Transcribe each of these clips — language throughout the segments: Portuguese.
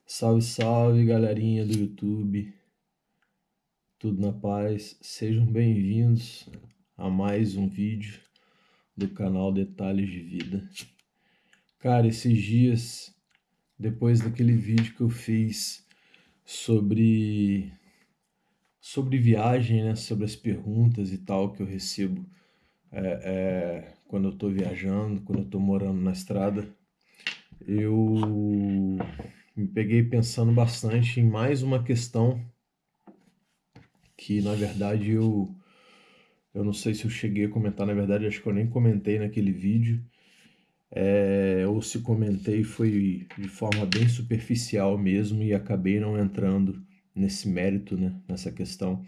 Salve, salve, galerinha do YouTube, tudo na paz? Sejam bem-vindos a mais um vídeo do canal Detalhes de Vida. Cara, esses dias, depois daquele vídeo que eu fiz sobre viagem, né, sobre as perguntas e tal que eu recebo quando eu tô viajando, quando eu tô morando na estrada, eu me peguei pensando bastante em mais uma questão que na verdade eu não sei se eu cheguei a comentar, na verdade acho que eu nem comentei naquele vídeo, ou se comentei foi de forma bem superficial mesmo e acabei não entrando nesse mérito, né, nessa questão.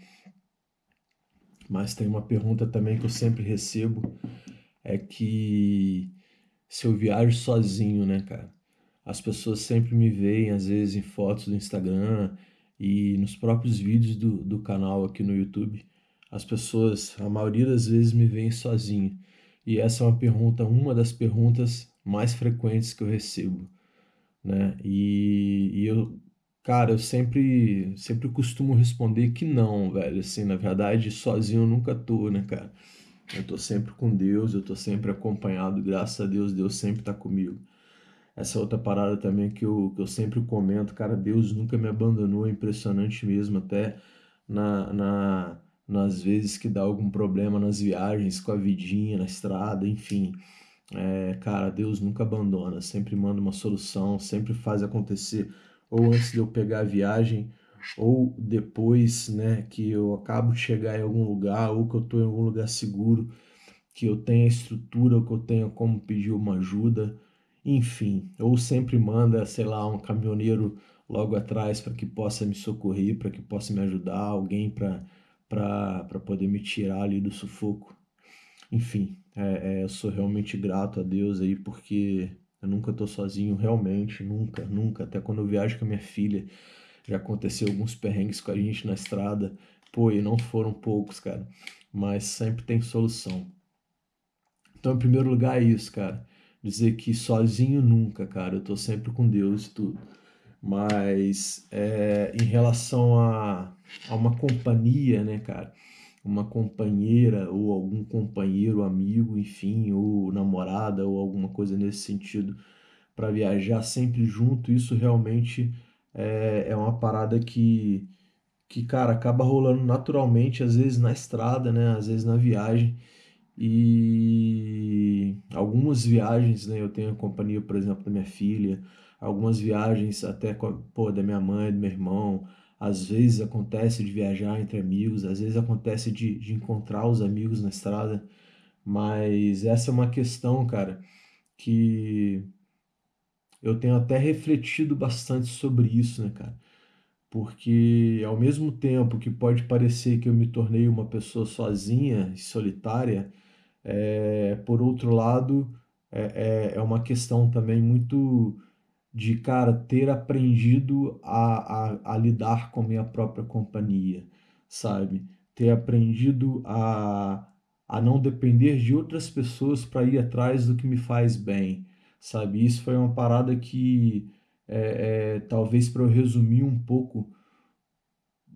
Mas tem uma pergunta também que eu sempre recebo, é que se eu viajo sozinho, né, cara? As pessoas sempre me veem, às vezes, em fotos do Instagram e nos próprios vídeos do canal aqui no YouTube. As pessoas, a maioria das vezes, me veem sozinho. E essa é uma das perguntas mais frequentes que eu recebo, né? E eu, cara, eu sempre costumo responder que não, velho. Assim, na verdade, sozinho eu nunca tô, né, cara? Eu tô sempre com Deus, eu tô sempre acompanhado, graças a Deus, Deus sempre tá comigo. Essa outra parada também que eu sempre comento, cara, Deus nunca me abandonou, é impressionante mesmo, até nas vezes que dá algum problema nas viagens, com a vidinha, na estrada, enfim. Cara, Deus nunca abandona, sempre manda uma solução, sempre faz acontecer, ou antes de eu pegar a viagem, ou depois, né, que eu acabo de chegar em algum lugar, ou que eu tô em algum lugar seguro, que eu tenha estrutura, ou que eu tenha como pedir uma ajuda, enfim, ou sempre manda, sei lá, um caminhoneiro logo atrás para que possa me socorrer, para que possa me ajudar, alguém para poder me tirar ali do sufoco. Enfim, eu sou realmente grato a Deus aí porque eu nunca tô sozinho, realmente, nunca, nunca. Até quando eu viajo com a minha filha, já aconteceu alguns perrengues com a gente na estrada, pô, e não foram poucos, cara, mas sempre tem solução. Então, em primeiro lugar, é isso, cara. Dizer que sozinho nunca, cara. Eu tô sempre com Deus e tudo. Mas em relação a uma companhia, né, cara? Uma companheira ou algum companheiro, amigo, enfim, ou namorada ou alguma coisa nesse sentido, para viajar sempre junto, isso realmente é uma parada que, cara, acaba rolando naturalmente, às vezes na estrada, né? Às vezes na viagem. E algumas viagens, né, eu tenho a companhia, por exemplo, da minha filha, algumas viagens até pô, da minha mãe, do meu irmão. Às vezes acontece de viajar entre amigos, às vezes acontece de encontrar os amigos na estrada, mas essa é uma questão, cara, que eu tenho até refletido bastante sobre isso, né, cara? Porque ao mesmo tempo que pode parecer que eu me tornei uma pessoa sozinha e solitária, por outro lado, é uma questão também muito de, cara, ter aprendido a lidar com a minha própria companhia, sabe? Ter aprendido a não depender de outras pessoas para ir atrás do que me faz bem, sabe? Isso foi uma parada que, talvez para eu resumir um pouco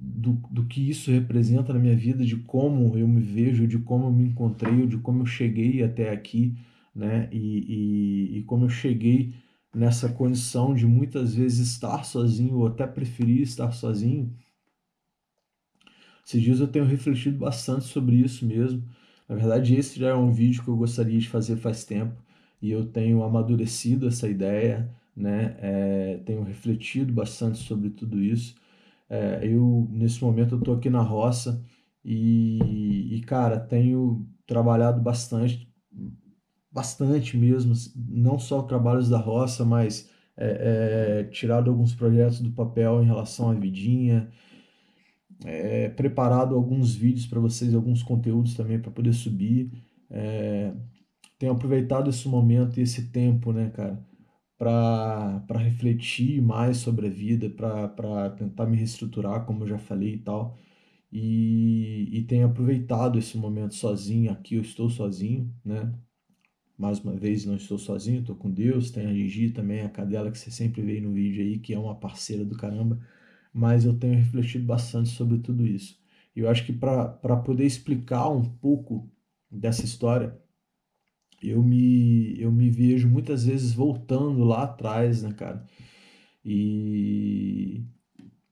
do que isso representa na minha vida, de como eu me vejo, de como eu me encontrei, de como eu cheguei até aqui, né? E como eu cheguei nessa condição de muitas vezes estar sozinho ou até preferir estar sozinho. Esses dias eu tenho refletido bastante sobre isso mesmo. Na verdade, esse já é um vídeo que eu gostaria de fazer faz tempo e eu tenho amadurecido essa ideia, né? Tenho refletido bastante sobre tudo isso. Nesse momento, eu tô aqui na roça cara, tenho trabalhado bastante, bastante mesmo, não só trabalhos da roça, mas tirado alguns projetos do papel em relação à vidinha, preparado alguns vídeos para vocês, alguns conteúdos também para poder subir. É, Tenho aproveitado esse momento e esse tempo, né, cara, para refletir mais sobre a vida, para tentar me reestruturar, como eu já falei e tal. e tenho aproveitado esse momento sozinho. Aqui eu estou sozinho, né? Mais uma vez, não estou sozinho, estou com Deus. Tem a Gigi também, a cadela que você sempre vê no vídeo aí, que é uma parceira do caramba. Mas eu tenho refletido bastante sobre tudo isso. E eu acho que para poder explicar um pouco dessa história, eu me vejo muitas vezes voltando lá atrás, né, cara? E,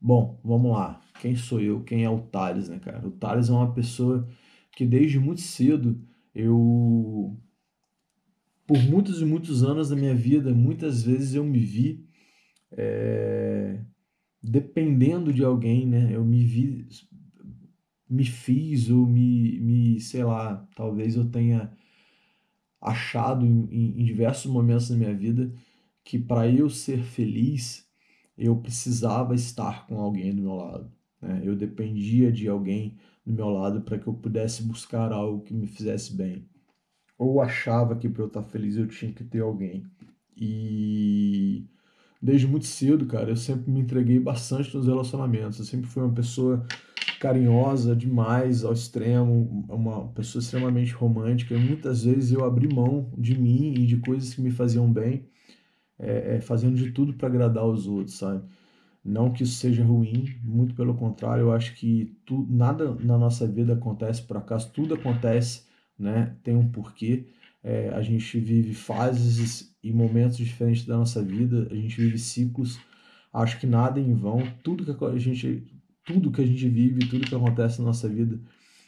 bom, vamos lá. Quem sou eu? Quem é o Thales, né, cara? O Thales é uma pessoa que desde muito cedo eu, por muitos e muitos anos da minha vida, muitas vezes eu me vi é, dependendo de alguém, né? Eu me vi, me fiz ou sei lá, talvez eu tenha achado em diversos momentos da minha vida que para eu ser feliz, eu precisava estar com alguém do meu lado, né? Eu dependia de alguém do meu lado para que eu pudesse buscar algo que me fizesse bem. Ou achava que para eu estar feliz eu tinha que ter alguém. E desde muito cedo, cara, eu sempre me entreguei bastante nos relacionamentos. Eu sempre fui uma pessoa carinhosa demais ao extremo, uma pessoa extremamente romântica. E muitas vezes eu abri mão de mim e de coisas que me faziam bem, fazendo de tudo para agradar os outros, sabe? Não que isso seja ruim, muito pelo contrário, eu acho que nada na nossa vida acontece por acaso, tudo acontece, né? Tem um porquê. A gente vive fases e momentos diferentes da nossa vida, a gente vive ciclos. Acho que nada é em vão, tudo que a gente vive, tudo que acontece na nossa vida,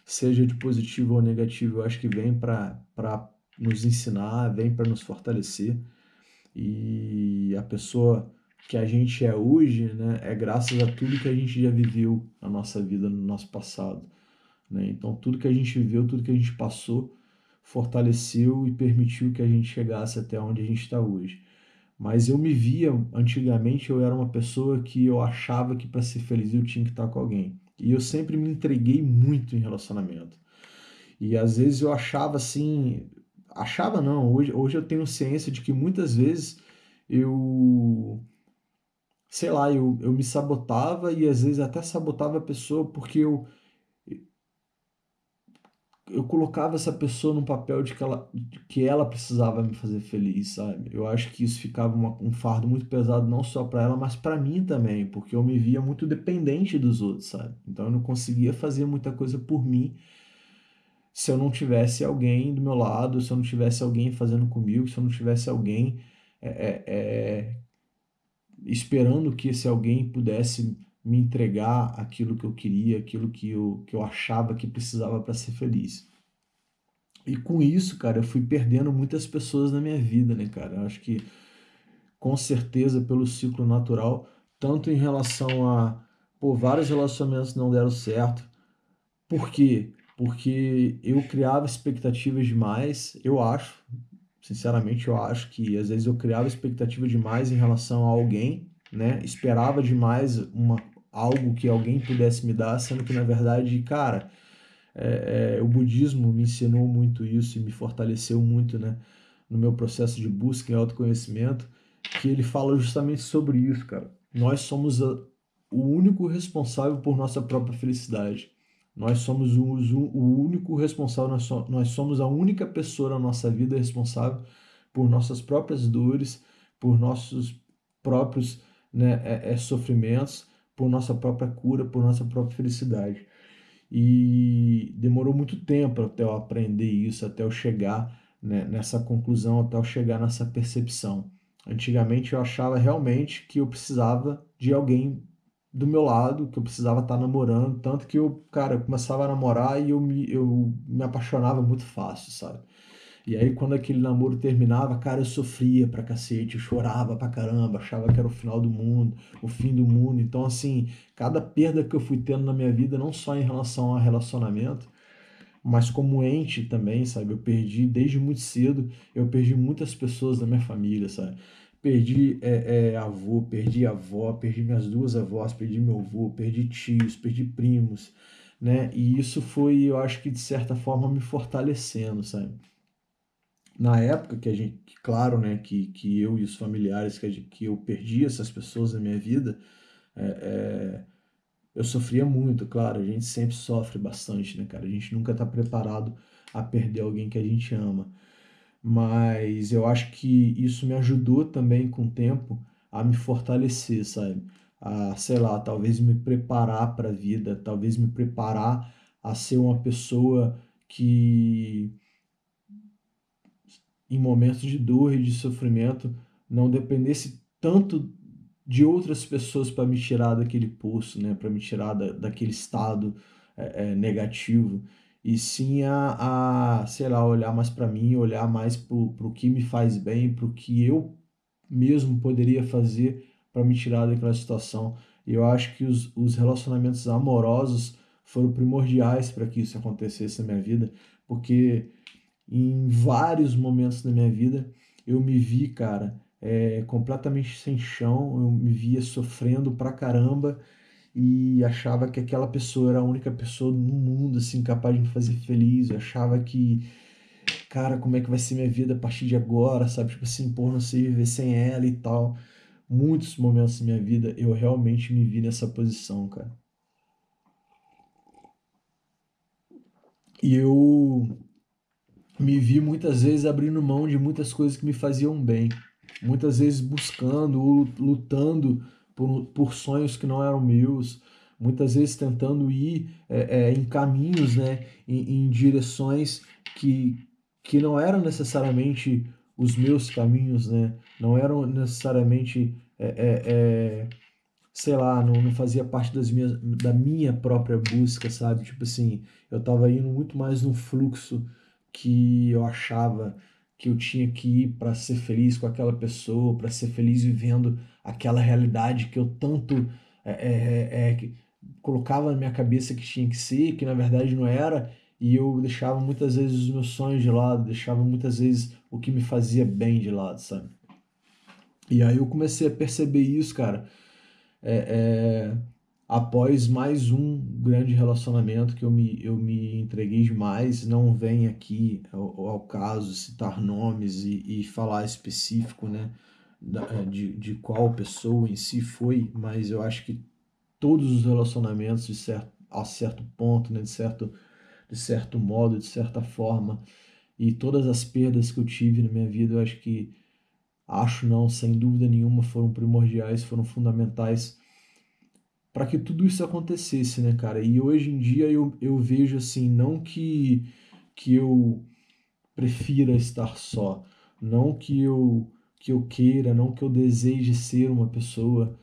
seja de positivo ou negativo, eu acho que vem para nos ensinar, vem para nos fortalecer. E a pessoa que a gente é hoje, né, é graças a tudo que a gente já viveu na nossa vida, no nosso passado, né? Então, tudo que a gente viveu, tudo que a gente passou, fortaleceu e permitiu que a gente chegasse até onde a gente está hoje. Mas eu me via, antigamente, eu era uma pessoa que eu achava que para ser feliz eu tinha que estar com alguém. E eu sempre me entreguei muito em relacionamento. E às vezes eu achava assim, achava não, hoje eu tenho ciência de que muitas vezes eu, sei lá, eu me sabotava e às vezes até sabotava a pessoa porque eu colocava essa pessoa num papel de que ela precisava me fazer feliz, sabe? Eu acho que isso ficava um fardo muito pesado não só para ela, mas para mim também, porque eu me via muito dependente dos outros, sabe? Então eu não conseguia fazer muita coisa por mim se eu não tivesse alguém do meu lado, se eu não tivesse alguém fazendo comigo, se eu não tivesse alguém é, é, é, esperando que esse alguém pudesse me entregar aquilo que eu queria, aquilo que eu achava que precisava para ser feliz. E com isso, cara, eu fui perdendo muitas pessoas na minha vida, né, cara? Eu acho que com certeza pelo ciclo natural, tanto em relação a, pô, vários relacionamentos não deram certo. Por quê? Porque eu criava expectativas demais, eu acho, sinceramente, eu acho que às vezes eu criava expectativa demais em relação a alguém, né? Esperava demais algo que alguém pudesse me dar, sendo que na verdade, cara, o budismo me ensinou muito isso e me fortaleceu muito, né? No meu processo de busca e autoconhecimento, que ele fala justamente sobre isso, cara. Nós somos o único responsável por nossa própria felicidade. Nós somos o único responsável, nós somos a única pessoa na nossa vida responsável por nossas próprias dores, por nossos próprios, né, sofrimentos, por nossa própria cura, por nossa própria felicidade. E demorou muito tempo até eu aprender isso, até eu chegar, né, nessa conclusão, até eu chegar nessa percepção. Antigamente eu achava realmente que eu precisava de alguém do meu lado, que eu precisava estar namorando, tanto que eu, cara, eu começava a namorar e eu me apaixonava muito fácil, sabe? E aí, quando aquele namoro terminava, cara, eu sofria pra cacete, eu chorava pra caramba, achava que era o final do mundo, o fim do mundo. Então, assim, cada perda que eu fui tendo na minha vida, não só em relação a relacionamento, mas como ente também, sabe? Eu perdi desde muito cedo, eu perdi muitas pessoas da minha família, sabe? Perdi avô, perdi avó, perdi minhas duas avós, perdi meu avô, perdi tios, perdi primos, né? E isso foi, eu acho que de certa forma me fortalecendo, sabe? Na época que a gente, claro, né, que eu e os familiares que eu perdi essas pessoas na minha vida, é, Eu sofria muito, claro, a gente sempre sofre bastante, né, cara? A gente nunca tá preparado a perder alguém que a gente ama. Mas eu acho que isso me ajudou também com o tempo a me fortalecer, sabe? A, sei lá, talvez me preparar para a vida, talvez me preparar a ser uma pessoa que em momentos de dor e de sofrimento não dependesse tanto de outras pessoas para me tirar daquele poço, né? Para me tirar daquele estado negativo. E sim sei lá, olhar mais para mim, olhar mais pro que me faz bem, pro que eu mesmo poderia fazer para me tirar daquela situação. E eu acho que os relacionamentos amorosos foram primordiais para que isso acontecesse na minha vida, porque em vários momentos da minha vida eu me vi, cara, completamente sem chão, eu me via sofrendo pra caramba e achava que aquela pessoa era a única pessoa no mundo, assim, capaz de me fazer feliz. Eu achava que, cara, como é que vai ser minha vida a partir de agora, sabe? Tipo assim, pô, não sei viver sem ela e tal. Muitos momentos da minha vida eu realmente me vi nessa posição, cara. E eu me vi muitas vezes abrindo mão de muitas coisas que me faziam bem, muitas vezes buscando ou lutando por sonhos que não eram meus, muitas vezes tentando ir em caminhos, né, em direções que, que não eram necessariamente os meus caminhos, né, não eram necessariamente, sei lá, não fazia parte da minha própria busca, sabe? Tipo assim, eu tava indo muito mais no fluxo que eu achava que eu tinha que ir para ser feliz com aquela pessoa, para ser feliz vivendo aquela realidade que eu tanto que colocava na minha cabeça que tinha que ser, que na verdade não era, e eu deixava muitas vezes os meus sonhos de lado, deixava muitas vezes o que me fazia bem de lado, sabe? E aí eu comecei a perceber isso, cara, é, é, após mais um grande relacionamento que eu me entreguei demais. Não vem aqui ao caso citar nomes e falar específico, né, de qual pessoa em si foi, mas eu acho que todos os relacionamentos, a certo ponto, né, de certo modo, de certa forma, e todas as perdas que eu tive na minha vida, eu acho não, sem dúvida nenhuma, foram primordiais, foram fundamentais para que tudo isso acontecesse, né, cara? E hoje em dia eu vejo assim, não que eu prefira estar só, não que eu queira, não que eu deseje ser uma pessoa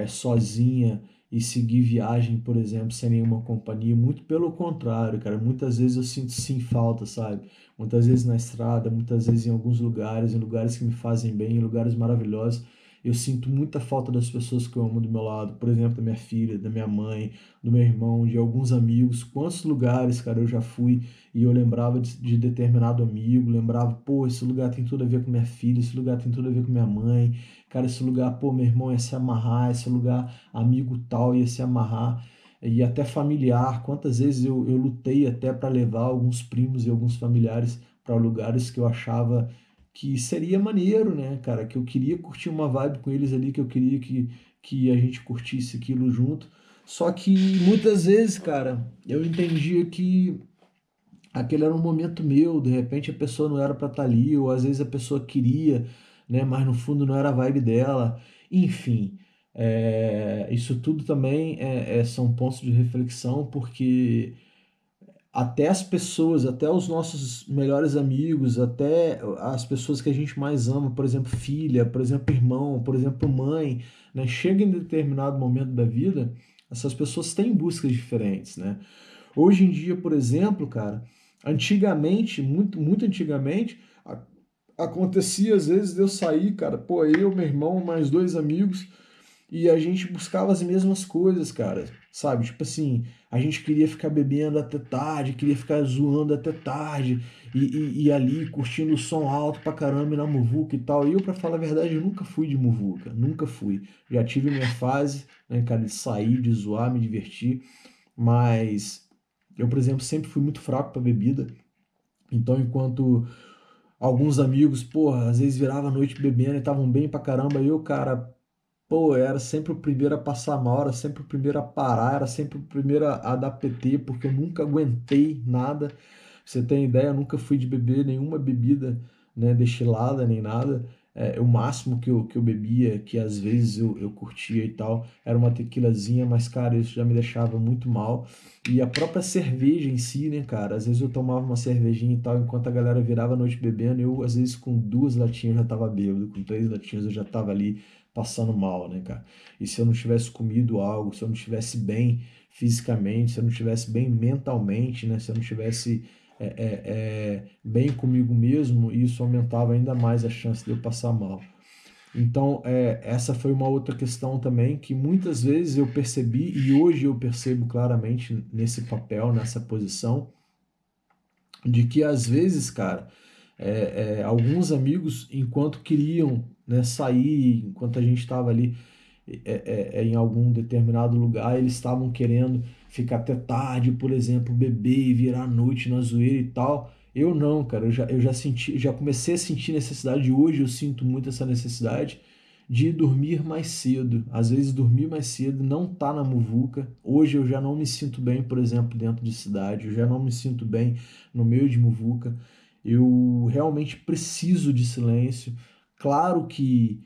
sozinha e seguir viagem, por exemplo, sem nenhuma companhia. Muito pelo contrário, cara. Muitas vezes eu sinto sim falta, sabe? Muitas vezes na estrada, muitas vezes em alguns lugares, em lugares que me fazem bem, em lugares maravilhosos. Eu sinto muita falta das pessoas que eu amo do meu lado, por exemplo, da minha filha, da minha mãe, do meu irmão, de alguns amigos. Quantos lugares, cara, eu já fui e eu lembrava de determinado amigo, lembrava, pô, esse lugar tem tudo a ver com minha filha, esse lugar tem tudo a ver com minha mãe, cara, esse lugar, pô, meu irmão ia se amarrar, esse lugar, amigo tal ia se amarrar, e até familiar. Quantas vezes eu lutei até para levar alguns primos e alguns familiares para lugares que eu achava que seria maneiro, né, cara, que eu queria curtir uma vibe com eles ali, que eu queria que a gente curtisse aquilo junto. Só que muitas vezes, cara, eu entendia que aquele era um momento meu, de repente a pessoa não era para estar ali, ou às vezes a pessoa queria, né, mas no fundo não era a vibe dela. Enfim, isso tudo também são pontos de reflexão, porque até as pessoas, até os nossos melhores amigos, até as pessoas que a gente mais ama, por exemplo, filha, por exemplo, irmão, por exemplo, mãe, né, chega em determinado momento da vida, essas pessoas têm buscas diferentes, né? Hoje em dia, por exemplo, cara, antigamente, muito antigamente, acontecia às vezes de eu sair, cara, pô, eu, meu irmão, mais dois amigos, e a gente buscava as mesmas coisas, cara, sabe? Tipo assim, a gente queria ficar bebendo até tarde, queria ficar zoando até tarde, e ali curtindo o som alto pra caramba e na muvuca e tal. E eu, pra falar a verdade, eu nunca fui de muvuca, nunca fui. Já tive minha fase, né, cara, de sair, de zoar, me divertir, mas eu, por exemplo, sempre fui muito fraco para bebida. Então, enquanto alguns amigos, porra, às vezes virava a noite bebendo e estavam bem pra caramba, eu, cara, pô, eu era sempre o primeiro a passar mal, era sempre o primeiro a parar, era sempre o primeiro a dar PT, porque eu nunca aguentei nada. Pra você tem ideia, eu nunca fui de beber nenhuma bebida, né, destilada nem nada. O máximo que eu bebia, que às vezes eu curtia e tal, era uma tequilazinha, mas, cara, isso já me deixava muito mal. E a própria cerveja em si, né, cara? Às vezes eu tomava uma cervejinha e tal, enquanto a galera virava a noite bebendo, eu, às vezes, com 2 latinhas eu já tava bêbado, com 3 latinhas eu já tava ali passando mal, né, cara? E se eu não tivesse comido algo, se eu não estivesse bem fisicamente, se eu não estivesse bem mentalmente, né, se eu não estivesse bem comigo mesmo, isso aumentava ainda mais a chance de eu passar mal. Então, essa foi uma outra questão também que muitas vezes eu percebi e hoje eu percebo claramente nesse papel, nessa posição, de que às vezes, cara, alguns amigos, enquanto queriam, né, sair, enquanto a gente estava ali em algum determinado lugar, eles estavam querendo ficar até tarde, por exemplo, beber e virar a noite na zoeira e tal. Eu não, cara, eu já senti, já comecei a sentir necessidade, hoje eu sinto muito essa necessidade de dormir mais cedo. Às vezes dormir mais cedo não tá na muvuca. Hoje eu já não me sinto bem, por exemplo, dentro de cidade, eu já não me sinto bem no meio de muvuca. Eu realmente preciso de silêncio. Claro que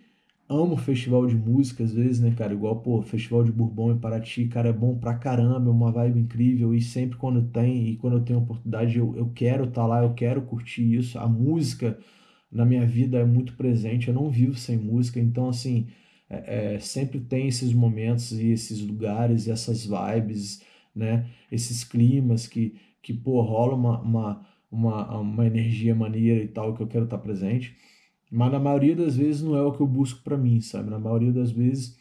amo festival de música, às vezes, né, cara? Igual, pô, Festival de Bourbon em Paraty, cara, é bom pra caramba, é uma vibe incrível. E sempre quando tem, e quando eu tenho oportunidade, eu quero estar lá, eu quero curtir isso. A música na minha vida é muito presente, eu não vivo sem música, então, assim, sempre tem esses momentos e esses lugares, e essas vibes, né? Esses climas que pô, rola uma energia maneira e tal, que eu quero estar presente. Mas na maioria das vezes não é o que eu busco para mim, sabe? Na maioria das vezes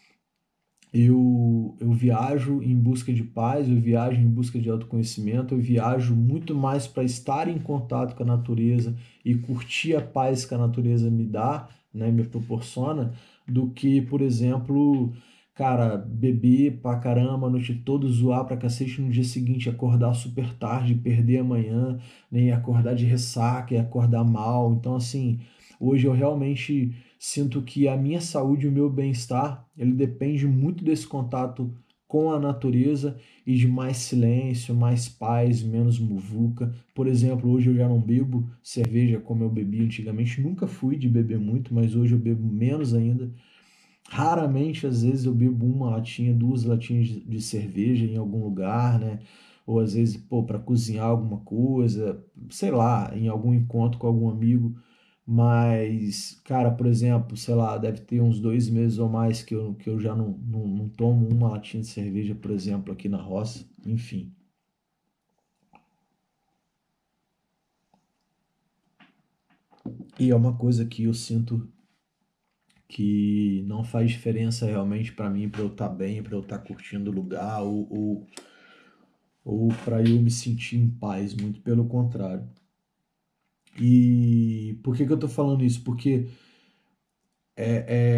eu viajo em busca de paz, eu viajo em busca de autoconhecimento, eu viajo muito mais para estar em contato com a natureza e curtir a paz que a natureza me dá, né, me proporciona, do que, por exemplo, cara, beber pra caramba a noite toda, zoar pra cacete no dia seguinte, acordar super tarde, perder amanhã, né, e acordar de ressaca e acordar mal. Então, assim, hoje eu realmente sinto que a minha saúde e o meu bem-estar, ele depende muito desse contato com a natureza e de mais silêncio, mais paz, menos muvuca. Por exemplo, hoje eu já não bebo cerveja como eu bebia antigamente, nunca fui de beber muito, mas hoje eu bebo menos ainda. Raramente, às vezes, eu bebo 1 latinha, 2 latinhas de cerveja em algum lugar, né? Ou às vezes, pô, para cozinhar alguma coisa, sei lá, em algum encontro com algum amigo. Mas, cara, por exemplo, sei lá, deve ter uns 2 meses ou mais que eu já não tomo 1 latinha de cerveja, por exemplo, aqui na roça. Enfim. E é uma coisa que eu sinto que não faz diferença realmente para mim, para eu estar bem, para eu estar curtindo o lugar, ou para eu me sentir em paz, muito pelo contrário. E por que que eu tô falando isso? Porque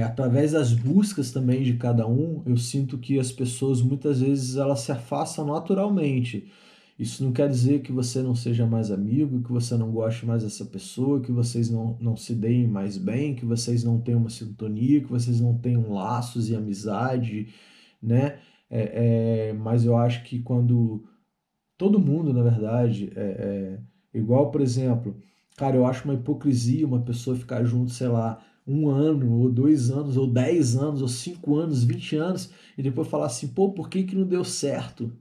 através das buscas também de cada um, eu sinto que as pessoas muitas vezes elas se afastam naturalmente. Isso não quer dizer que você não seja mais amigo, que você não goste mais dessa pessoa, que vocês não se deem mais bem, que vocês não tenham uma sintonia, que vocês não tenham laços e amizade, né? Mas eu acho que quando todo mundo, na verdade, igual, por exemplo, cara, eu acho uma hipocrisia uma pessoa ficar junto, sei lá, 1 ano, ou 2 anos, ou 10 anos, ou 5 anos, 20 anos, e depois falar assim, pô, por que que não deu certo?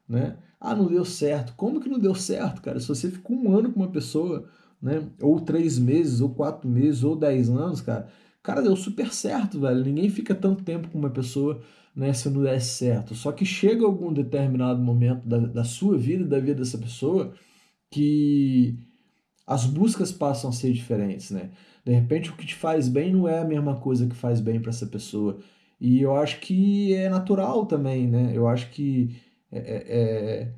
Né? Ah, não deu certo. Como que não deu certo, cara? Se você ficou 1 ano com uma pessoa, né? Ou 3 meses, ou 4 meses, ou 10 anos, cara, deu super certo, velho. Ninguém fica tanto tempo com uma pessoa, né, se não der certo. Só que chega algum determinado momento da sua vida, da vida dessa pessoa, que as buscas passam a ser diferentes, né? De repente, o que te faz bem não é a mesma coisa que faz bem para essa pessoa. E eu acho que é natural também, né? Eu acho que é, é, é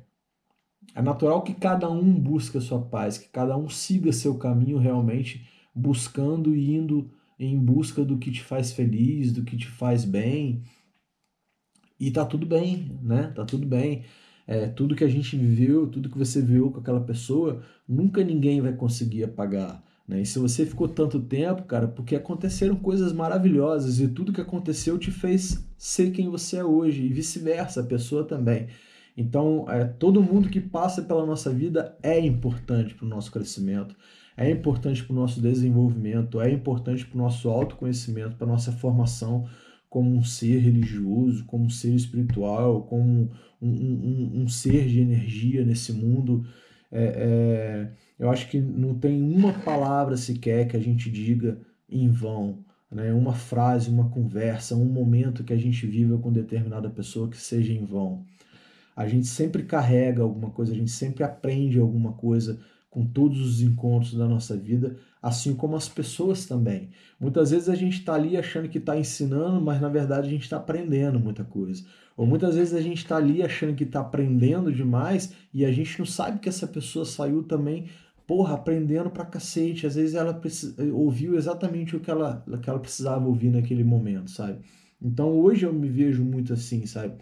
é natural que cada um busque a sua paz, que cada um siga seu caminho realmente, buscando e indo em busca do que te faz feliz, do que te faz bem. E tá tudo bem, né? Tá tudo bem. Tudo que a gente viveu, tudo que você viveu com aquela pessoa, nunca ninguém vai conseguir apagar, né? E se você ficou tanto tempo, cara, porque aconteceram coisas maravilhosas e tudo que aconteceu te fez ser quem você é hoje e vice-versa, a pessoa também. Então, todo mundo que passa pela nossa vida é importante para o nosso crescimento, é importante para o nosso desenvolvimento, é importante para o nosso autoconhecimento, para a nossa formação como um ser religioso, como um ser espiritual, como um ser de energia nesse mundo. Eu acho que não tem uma palavra sequer que a gente diga em vão, né? Uma frase, uma conversa, um momento que a gente viva com determinada pessoa que seja em vão. A gente sempre carrega alguma coisa, a gente sempre aprende alguma coisa com todos os encontros da nossa vida, assim como as pessoas também. Muitas vezes a gente está ali achando que está ensinando, mas na verdade a gente está aprendendo muita coisa. Ou muitas vezes a gente está ali achando que está aprendendo demais e a gente não sabe que essa pessoa saiu também, porra, aprendendo pra cacete. Às vezes ela ouviu exatamente o que ela precisava ouvir naquele momento, sabe? Então hoje eu me vejo muito assim, sabe?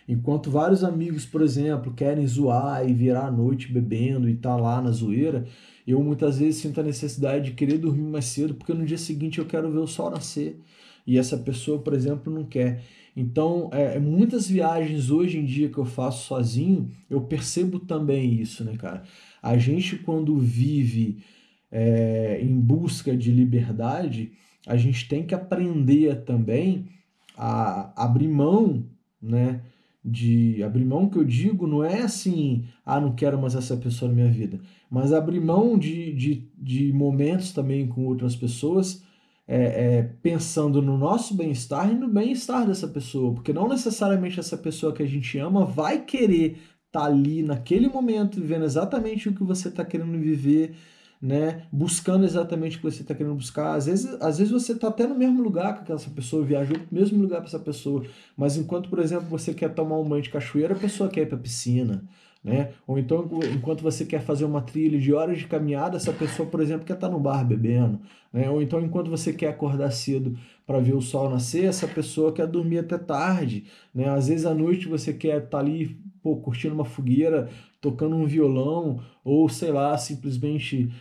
Enquanto vários amigos, por exemplo, querem zoar e virar a noite bebendo e tá lá na zoeira, eu muitas vezes sinto a necessidade de querer dormir mais cedo porque no dia seguinte eu quero ver o sol nascer. E essa pessoa, por exemplo, não quer. Então, muitas viagens hoje em dia que eu faço sozinho, eu percebo também isso, né, cara? A gente, quando vive em busca de liberdade, a gente tem que aprender também a abrir mão, né? De abrir mão que eu digo não é assim, não quero mais essa pessoa na minha vida, mas abrir mão de momentos também com outras pessoas, pensando no nosso bem-estar e no bem-estar dessa pessoa, porque não necessariamente essa pessoa que a gente ama vai querer estar ali naquele momento, vivendo exatamente o que você está querendo viver, né? Buscando exatamente o que você está querendo buscar. Às vezes você está até no mesmo lugar que essa pessoa, viajou para o mesmo lugar para essa pessoa, mas enquanto, por exemplo, você quer tomar um banho de cachoeira, a pessoa quer ir para a piscina, né? Ou então, enquanto você quer fazer uma trilha de horas de caminhada, essa pessoa, por exemplo, quer estar no bar bebendo, né? Ou então, enquanto você quer acordar cedo para ver o sol nascer, essa pessoa quer dormir até tarde, né? Às vezes à noite você quer estar ali, pô, curtindo uma fogueira, tocando um violão, ou sei lá, simplesmente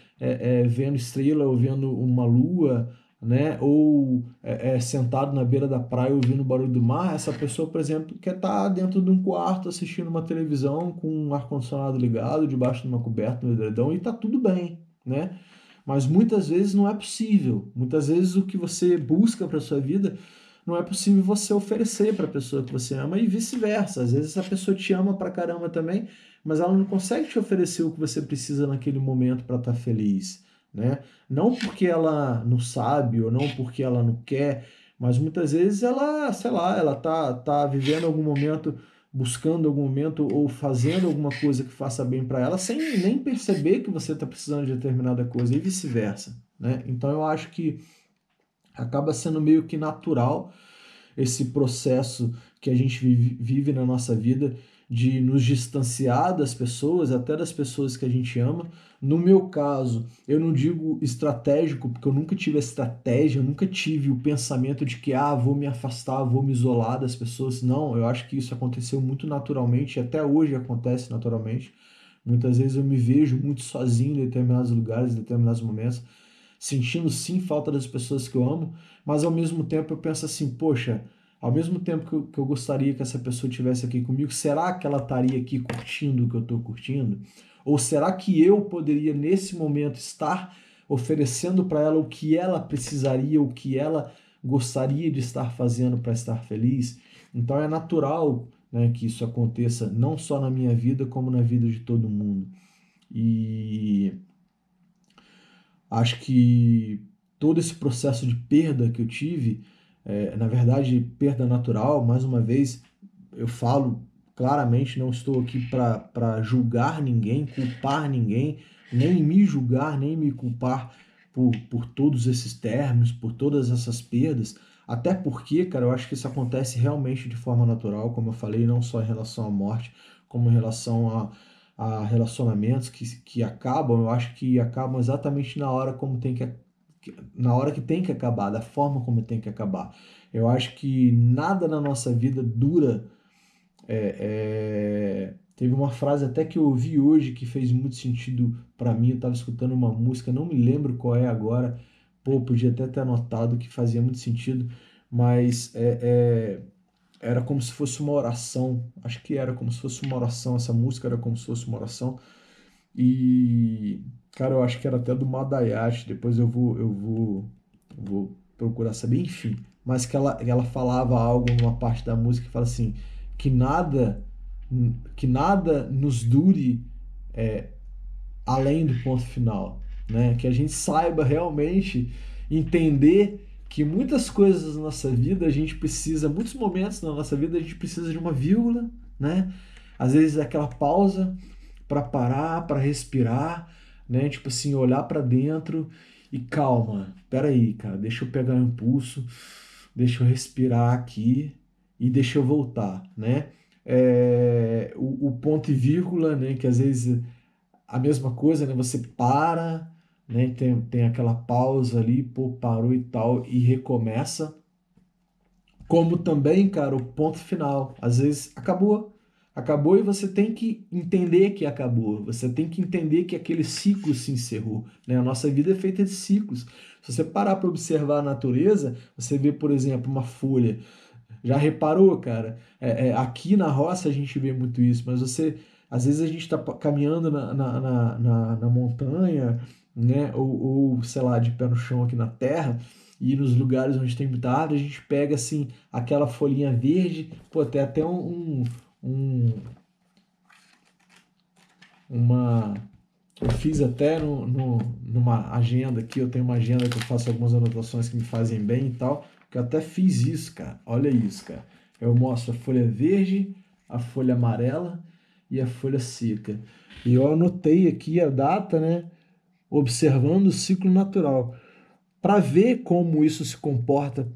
vendo estrela ou vendo uma lua, né? Ou sentado na beira da praia ouvindo o barulho do mar. Essa pessoa, por exemplo, quer estar dentro de um quarto assistindo uma televisão com um ar-condicionado ligado, debaixo de uma coberta no edredom e tá tudo bem, né? Mas muitas vezes não é possível. Muitas vezes o que você busca para sua vida não é possível você oferecer para a pessoa que você ama e vice-versa. Às vezes essa pessoa te ama pra caramba também, mas ela não consegue te oferecer o que você precisa naquele momento para estar feliz, né? Não porque ela não sabe ou não porque ela não quer, mas muitas vezes ela, sei lá, ela tá vivendo algum momento, buscando algum momento ou fazendo alguma coisa que faça bem para ela, sem nem perceber que você está precisando de determinada coisa e vice-versa, né? Então eu acho que acaba sendo meio que natural esse processo que a gente vive na nossa vida de nos distanciar das pessoas, até das pessoas que a gente ama. No meu caso, eu não digo estratégico, porque eu nunca tive a estratégia, eu nunca tive o pensamento de que, vou me afastar, vou me isolar das pessoas. Não, eu acho que isso aconteceu muito naturalmente, e até hoje acontece naturalmente. Muitas vezes eu me vejo muito sozinho em determinados lugares, em determinados momentos, sentindo sim falta das pessoas que eu amo, mas ao mesmo tempo eu penso assim, poxa, ao mesmo tempo que eu gostaria que essa pessoa estivesse aqui comigo, será que ela estaria aqui curtindo o que eu estou curtindo? Ou será que eu poderia nesse momento estar oferecendo para ela o que ela precisaria, o que ela gostaria de estar fazendo para estar feliz? Então é natural, né, que isso aconteça não só na minha vida, como na vida de todo mundo. E acho que todo esse processo de perda que eu tive, na verdade, perda natural, mais uma vez, eu falo claramente, não estou aqui para julgar ninguém, culpar ninguém, nem me julgar, nem me culpar por todos esses termos, por todas essas perdas. Até porque, cara, eu acho que isso acontece realmente de forma natural, como eu falei, não só em relação à morte, como em relação a relacionamentos que acabam, eu acho que acabam exatamente na hora como tem na hora que tem que acabar, da forma como tem que acabar. Eu acho que nada na nossa vida dura Teve uma frase até que eu ouvi hoje que fez muito sentido para mim. Eu estava escutando uma música, não me lembro qual é agora. Pô, podia até ter anotado que fazia muito sentido, mas era como se fosse uma oração. Acho que era como se fosse uma oração. Essa música era como se fosse uma oração. E, cara, eu acho que era até do Madayashi. Depois eu vou procurar saber, enfim. Mas que ela falava algo numa parte da música que fala assim, que nada, que nada nos dure além do ponto final, né? Que a gente saiba realmente entender que muitas coisas na nossa vida a gente precisa, muitos momentos na nossa vida a gente precisa de uma vírgula, né? Às vezes é aquela pausa para parar, para respirar, né? Tipo assim, olhar para dentro e calma. Peraí, cara, deixa eu pegar o impulso, deixa eu respirar aqui e deixa eu voltar, né? O ponto e vírgula, né? Que às vezes a mesma coisa, né? Você para, né? Tem aquela pausa ali, pô, parou e tal, e recomeça. Como também, cara, o ponto final. Às vezes acabou. Acabou e você tem que entender que acabou. Você tem que entender que aquele ciclo se encerrou, né? A nossa vida é feita de ciclos. Se você parar para observar a natureza, você vê, por exemplo, uma folha. Já reparou, cara? Aqui na roça a gente vê muito isso, mas você, às vezes a gente está caminhando na montanha, né? Ou, sei lá, de pé no chão aqui na terra, e nos lugares onde tem muita árvore, a gente pega assim aquela folhinha verde, pô, tem até um- uma. Eu fiz até numa agenda aqui, eu tenho uma agenda que eu faço algumas anotações que me fazem bem e tal, que eu até fiz isso, cara. Olha isso, cara. Eu mostro a folha verde, a folha amarela e a folha seca. E eu anotei aqui a data, né? Observando o ciclo natural, para ver como isso se comporta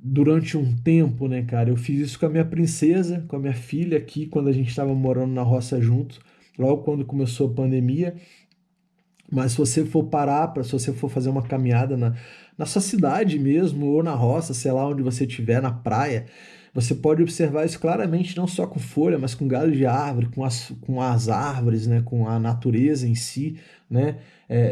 durante um tempo, né, cara? Eu fiz isso com a minha princesa, com a minha filha aqui, quando a gente estava morando na roça junto, logo quando começou a pandemia. Mas se você for parar, se você for fazer uma caminhada na sua cidade mesmo, ou na roça, sei lá onde você estiver, na praia, você pode observar isso claramente, não só com folha, mas com galho de árvore, com as árvores, né, com a natureza em si, né?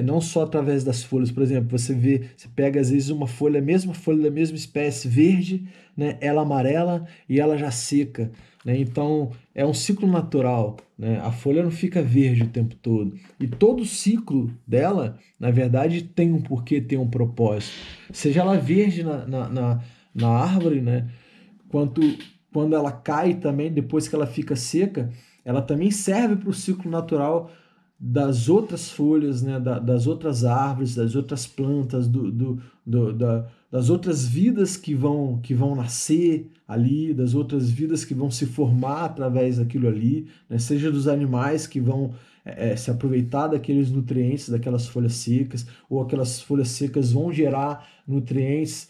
Não só através das folhas, por exemplo, você vê, você pega às vezes uma folha, a mesma folha da mesma espécie, verde, né, ela amarela e ela já seca, né? Então é um ciclo natural, né? A folha não fica verde o tempo todo. E todo ciclo dela, na verdade, tem um porquê, tem um propósito. Seja ela verde na árvore, né? Quanto, quando ela cai também, depois que ela fica seca, ela também serve para o ciclo natural das outras folhas, né? Das outras árvores, das outras plantas, das outras vidas que vão nascer ali, das outras vidas que vão se formar através daquilo ali, né? Seja dos animais que vão se aproveitar daqueles nutrientes, daquelas folhas secas, ou aquelas folhas secas vão gerar nutrientes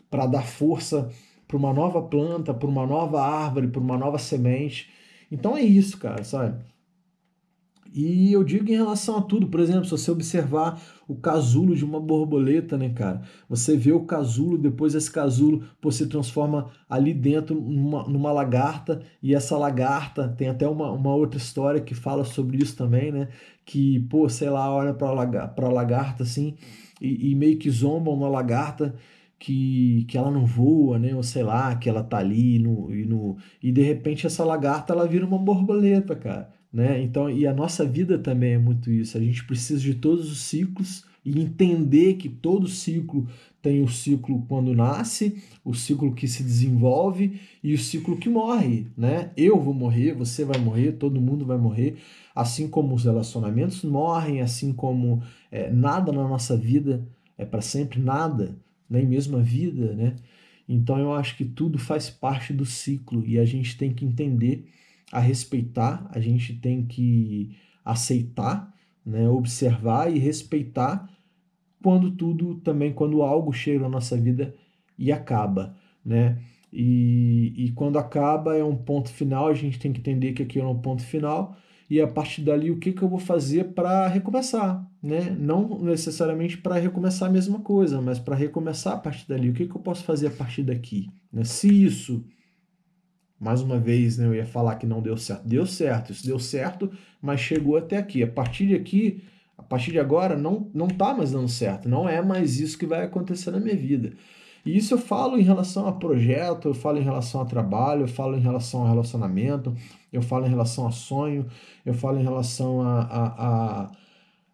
para dar força para uma nova planta, para uma nova árvore, para uma nova semente. Então é isso, cara, sabe? E eu digo em relação a tudo, por exemplo, se você observar o casulo de uma borboleta, né, cara? Você vê o casulo, depois esse casulo pô, se transforma ali dentro numa lagarta, e essa lagarta tem até uma outra história que fala sobre isso também, né? Que, pô, sei lá, olha pra lagarta assim, e meio que zombam uma lagarta. Que ela não voa, né? Ou sei lá, que ela tá ali e de repente essa lagarta ela vira uma borboleta, cara, né? Então, e a nossa vida também é muito isso. A gente precisa de todos os ciclos e entender que todo ciclo tem o ciclo quando nasce, o ciclo que se desenvolve e o ciclo que morre, né? Eu vou morrer, você vai morrer, todo mundo vai morrer, assim como os relacionamentos morrem, assim como nada na nossa vida é para sempre, nada, nem mesmo a vida, né? Então eu acho que tudo faz parte do ciclo e a gente tem que entender a respeitar, a gente tem que aceitar, né, observar e respeitar quando tudo também, quando algo chega na nossa vida e acaba, né? E quando acaba é um ponto final, a gente tem que entender que aquilo é um ponto final e a partir dali o que que eu vou fazer para recomeçar, né? Não necessariamente para recomeçar a mesma coisa, mas para recomeçar a partir dali, o que que eu posso fazer a partir daqui, né? Se isso mais uma vez, né, eu ia falar que não deu certo. Deu certo, isso deu certo, mas chegou até aqui. A partir de agora, não tá mais dando certo. Não é mais isso que vai acontecer na minha vida. E isso eu falo em relação a projeto, eu falo em relação a trabalho, eu falo em relação a relacionamento, eu falo em relação a sonho, eu falo em relação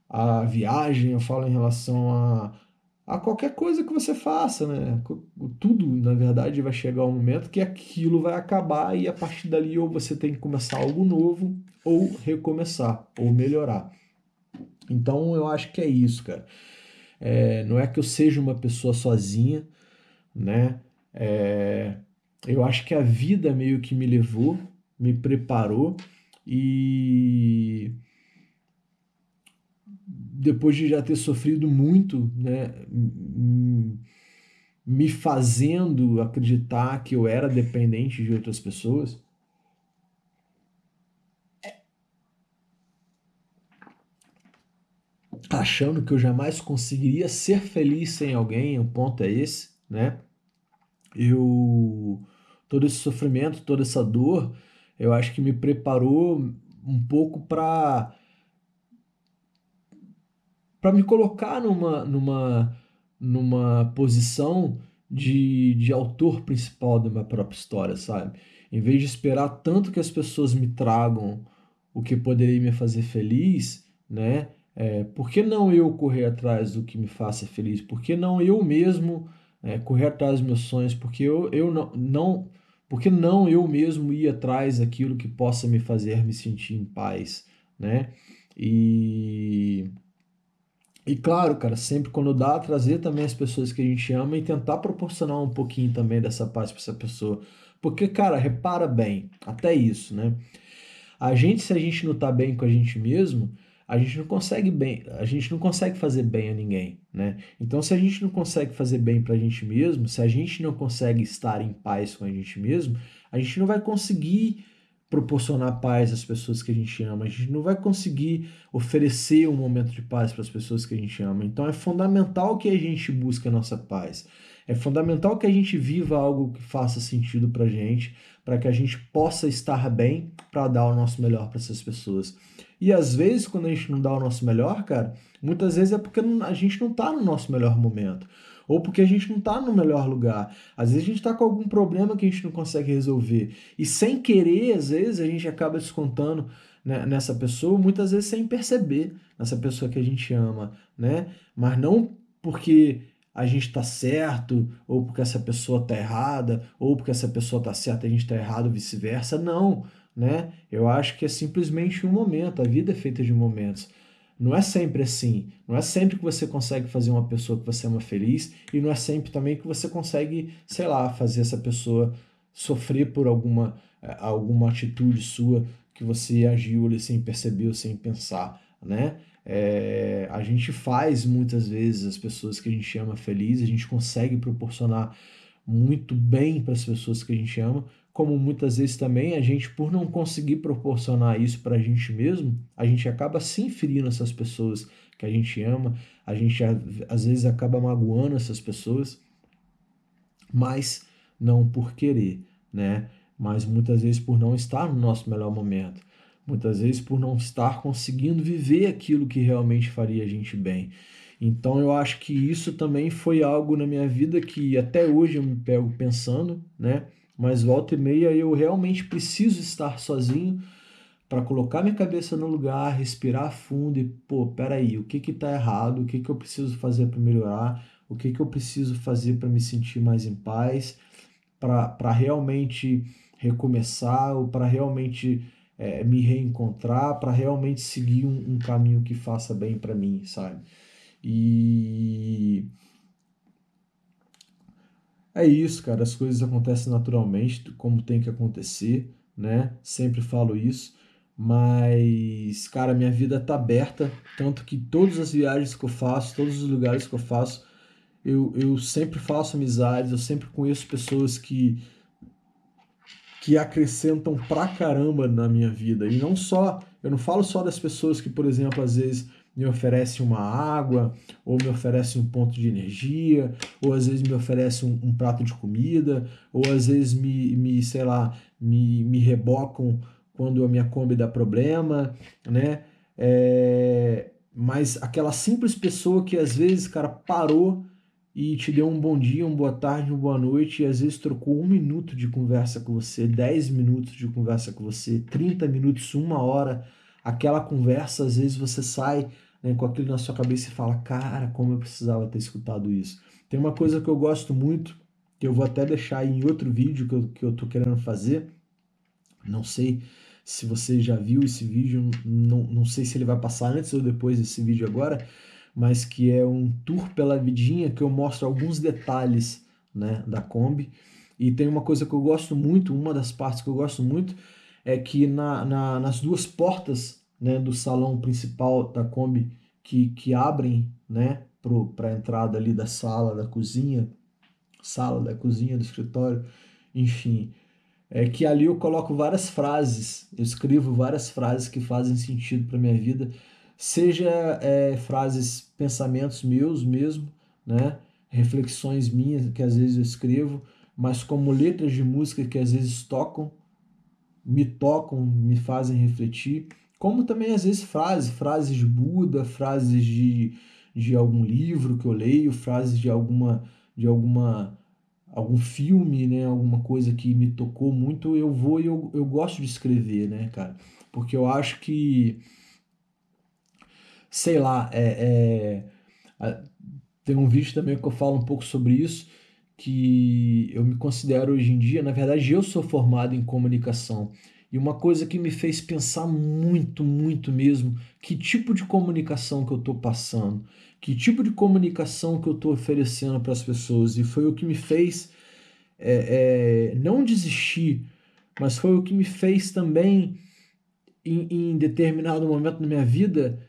a viagem, eu falo em relação a qualquer coisa que você faça, né? Tudo, na verdade, vai chegar um momento que aquilo vai acabar e a partir dali ou você tem que começar algo novo ou recomeçar ou melhorar. Então eu acho que é isso, cara. Não é que eu seja uma pessoa sozinha, né? É, eu acho que a vida meio que me levou, me preparou e depois de já ter sofrido muito, né, me fazendo acreditar que eu era dependente de outras pessoas, achando que eu jamais conseguiria ser feliz sem alguém, o ponto é esse, né? Eu todo esse sofrimento, toda essa dor, eu acho que me preparou um pouco para me colocar numa posição de autor principal da minha própria história, sabe? Em vez de esperar tanto que as pessoas me tragam o que poderia me fazer feliz, né? Por que não eu correr atrás do que me faça feliz? Por que não eu mesmo correr atrás dos meus sonhos? Porque eu por que não eu mesmo ir atrás daquilo que possa me fazer me sentir em paz, né? E e claro, cara, sempre quando dá, trazer também as pessoas que a gente ama e tentar proporcionar um pouquinho também dessa paz para essa pessoa. Porque, cara, repara bem, até isso, né? Se a gente não tá bem com a gente mesmo, a gente não consegue fazer bem a ninguém, né? Então, se a gente não consegue fazer bem pra gente mesmo, se a gente não consegue estar em paz com a gente mesmo, a gente não vai conseguir proporcionar paz às pessoas que a gente ama, a gente não vai conseguir oferecer um momento de paz para as pessoas que a gente ama. Então, é fundamental que a gente busque a nossa paz. É fundamental que a gente viva algo que faça sentido pra gente, para que a gente possa estar bem para dar o nosso melhor para essas pessoas. E às vezes, quando a gente não dá o nosso melhor, cara, muitas vezes é porque a gente não tá no nosso melhor momento. Ou porque a gente não tá no melhor lugar. Às vezes a gente tá com algum problema que a gente não consegue resolver. E sem querer, às vezes, a gente acaba descontando, né, nessa pessoa, muitas vezes sem perceber, nessa pessoa que a gente ama, né? Mas não porque a gente tá certo, ou porque essa pessoa tá errada, ou porque essa pessoa tá certa e a gente tá errado, vice-versa. Não, né? Eu acho que é simplesmente um momento, a vida é feita de momentos. Não é sempre assim. Não é sempre que você consegue fazer uma pessoa que você ama feliz e não é sempre também que você consegue, sei lá, fazer essa pessoa sofrer por alguma atitude sua que você agiu ali sem perceber ou sem pensar, né? A gente faz muitas vezes as pessoas que a gente ama felizes, a gente consegue proporcionar muito bem para as pessoas que a gente ama, como muitas vezes também a gente, por não conseguir proporcionar isso para a gente mesmo, a gente acaba se ferindo essas pessoas que a gente ama, a gente às vezes acaba magoando essas pessoas, mas não por querer, né? Mas muitas vezes por não estar no nosso melhor momento, muitas vezes por não estar conseguindo viver aquilo que realmente faria a gente bem. Então eu acho que isso também foi algo na minha vida que até hoje eu me pego pensando, né? Mas volta e meia eu realmente preciso estar sozinho para colocar minha cabeça no lugar, respirar fundo e, pô, peraí, o que que tá errado? O que que eu preciso fazer para melhorar? O que que eu preciso fazer para me sentir mais em paz? Para realmente recomeçar ou para realmente me reencontrar, para realmente seguir um caminho que faça bem para mim, sabe? E é isso, cara. As coisas acontecem naturalmente, como tem que acontecer, né? Sempre falo isso. Mas, cara, minha vida tá aberta. Tanto que todas as viagens que eu faço, todos os lugares que eu faço, eu sempre faço amizades, eu sempre conheço pessoas que acrescentam pra caramba na minha vida. E não só, eu não falo só das pessoas que, por exemplo, às vezes me oferece uma água, ou me oferece um ponto de energia, ou às vezes me oferece um prato de comida, ou às vezes sei lá, me rebocam quando a minha Kombi dá problema, né? Mas aquela simples pessoa que às vezes, cara, parou e te deu um bom dia, uma boa tarde, uma boa noite, e às vezes trocou 1 minuto de conversa com você, 10 minutos de conversa com você, 30 minutos, 1 hora, aquela conversa, às vezes você sai, né, com aquilo na sua cabeça e fala, cara, como eu precisava ter escutado isso. Tem uma coisa que eu gosto muito, que eu vou até deixar em outro vídeo que eu tô querendo fazer, não sei se você já viu esse vídeo, não sei se ele vai passar antes ou depois desse vídeo agora, mas que é um tour pela vidinha que eu mostro alguns detalhes, né, da Kombi. E tem uma coisa que eu gosto muito, uma das partes que eu gosto muito, é que nas duas portas, né, do salão principal da Kombi que abrem, né, para a entrada ali da sala da cozinha, do escritório, enfim, é que ali eu coloco várias frases, eu escrevo várias frases que fazem sentido para minha vida, seja frases, pensamentos meus mesmo, né? Reflexões minhas que às vezes eu escrevo, mas como letras de música que às vezes tocam, me fazem refletir, como também às vezes frases de Buda, frases de algum livro que eu leio, frases de algum filme, né, alguma coisa que me tocou muito, eu vou e eu gosto de escrever, né, cara? Porque eu acho que, sei lá, a- tem um vídeo também que eu falo um pouco sobre isso, que eu me considero hoje em dia, na verdade, eu sou formado em comunicação. E uma coisa que me fez pensar muito, muito mesmo, que tipo de comunicação que eu estou passando, que tipo de comunicação que eu estou oferecendo para as pessoas. E foi o que me fez não desistir, mas foi o que me fez também, em determinado momento da minha vida,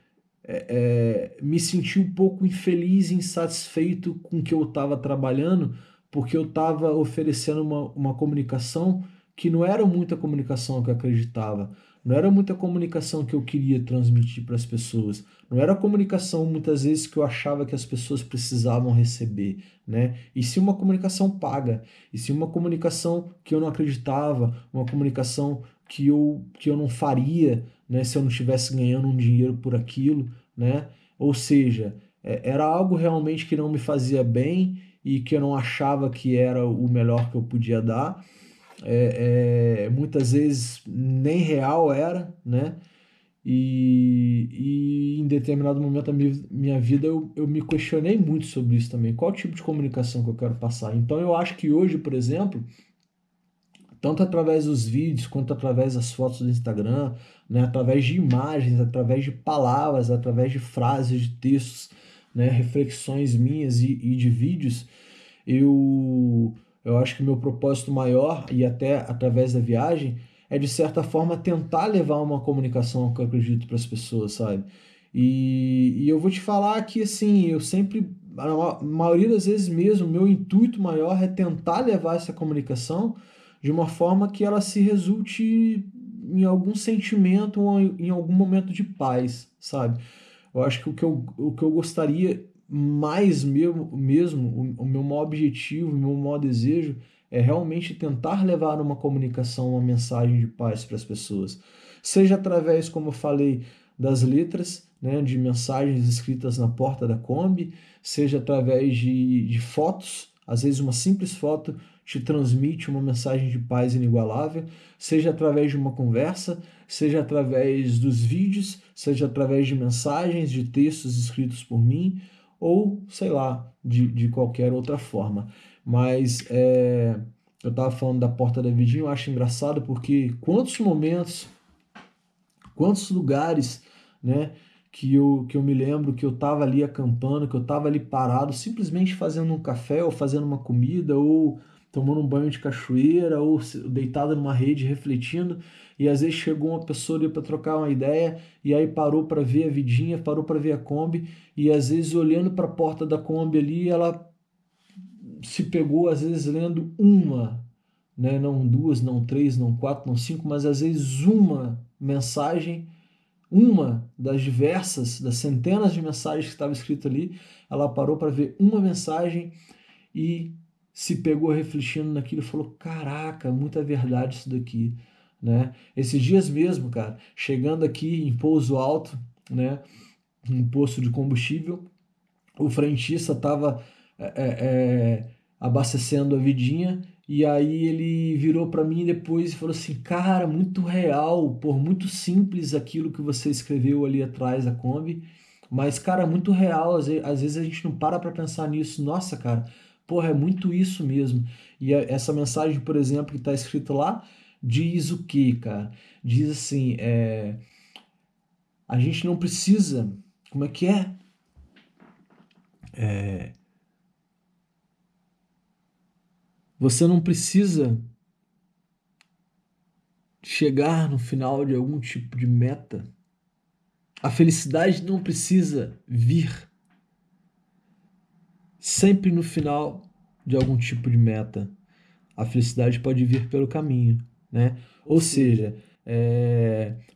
me senti um pouco infeliz e insatisfeito com o que eu estava trabalhando, porque eu estava oferecendo uma comunicação que não era muita comunicação que eu acreditava, não era muita comunicação que eu queria transmitir para as pessoas, não era a comunicação muitas vezes que eu achava que as pessoas precisavam receber, né? E sim uma comunicação paga, e sim uma comunicação que eu não acreditava, uma comunicação que eu não faria, né, se eu não estivesse ganhando um dinheiro por aquilo, né? Ou seja, era algo realmente que não me fazia bem e que eu não achava que era o melhor que eu podia dar. Muitas vezes nem real era, né? E em determinado momento da minha vida eu me questionei muito sobre isso também. Qual tipo de comunicação que eu quero passar? Então eu acho que hoje, por exemplo, tanto através dos vídeos quanto através das fotos do Instagram, né, através de imagens, através de palavras, através de frases, de textos, né, reflexões minhas e de vídeos, eu, eu acho que o meu propósito maior, e até através da viagem, é de certa forma tentar levar uma comunicação que eu acredito para as pessoas, sabe? E eu vou te falar que, assim, eu sempre, a maioria das vezes mesmo, meu intuito maior é tentar levar essa comunicação de uma forma que ela se resulte em algum sentimento ou em algum momento de paz, sabe? Eu acho que o que eu gostaria mais mesmo, o meu maior objetivo, o meu maior desejo é realmente tentar levar uma comunicação, uma mensagem de paz para as pessoas. Seja através, como eu falei, das letras, né, de mensagens escritas na porta da Kombi, seja através de fotos, às vezes uma simples foto te transmite uma mensagem de paz inigualável, seja através de uma conversa, seja através dos vídeos, seja através de mensagens, de textos escritos por mim, ou sei lá, de qualquer outra forma. Mas eu estava falando da porta da vidinha, eu acho engraçado porque quantos momentos, quantos lugares, né, que eu me lembro que eu estava ali acampando, que eu estava ali parado, simplesmente fazendo um café, ou fazendo uma comida, ou tomando um banho de cachoeira, ou deitado numa rede refletindo, e às vezes chegou uma pessoa ali para trocar uma ideia, e aí parou para ver a vidinha, parou para ver a Kombi, e às vezes olhando para a porta da Kombi ali, ela se pegou às vezes lendo uma, né, não duas, não três, não quatro, não cinco, mas às vezes uma mensagem uma das diversas, das centenas de mensagens que estava escrito ali, ela parou para ver uma mensagem e se pegou refletindo naquilo e falou: caraca, muita verdade isso daqui, né? Esses dias mesmo, cara, chegando aqui em Pouso Alto, né, um posto de combustível, o frentista estava abastecendo a vidinha e aí ele virou para mim depois e falou assim: cara, muito real, por muito simples aquilo que você escreveu ali atrás da Kombi, mas cara, muito real. Às vezes a gente não para pensar nisso. Nossa, cara, porra, é muito isso mesmo. E essa mensagem, por exemplo, que está escrito lá, diz o quê, cara? Diz assim: a gente não precisa. Como é que é? Você não precisa chegar no final de algum tipo de meta. A felicidade não precisa vir sempre no final de algum tipo de meta. A felicidade pode vir pelo caminho, né? Ou seja,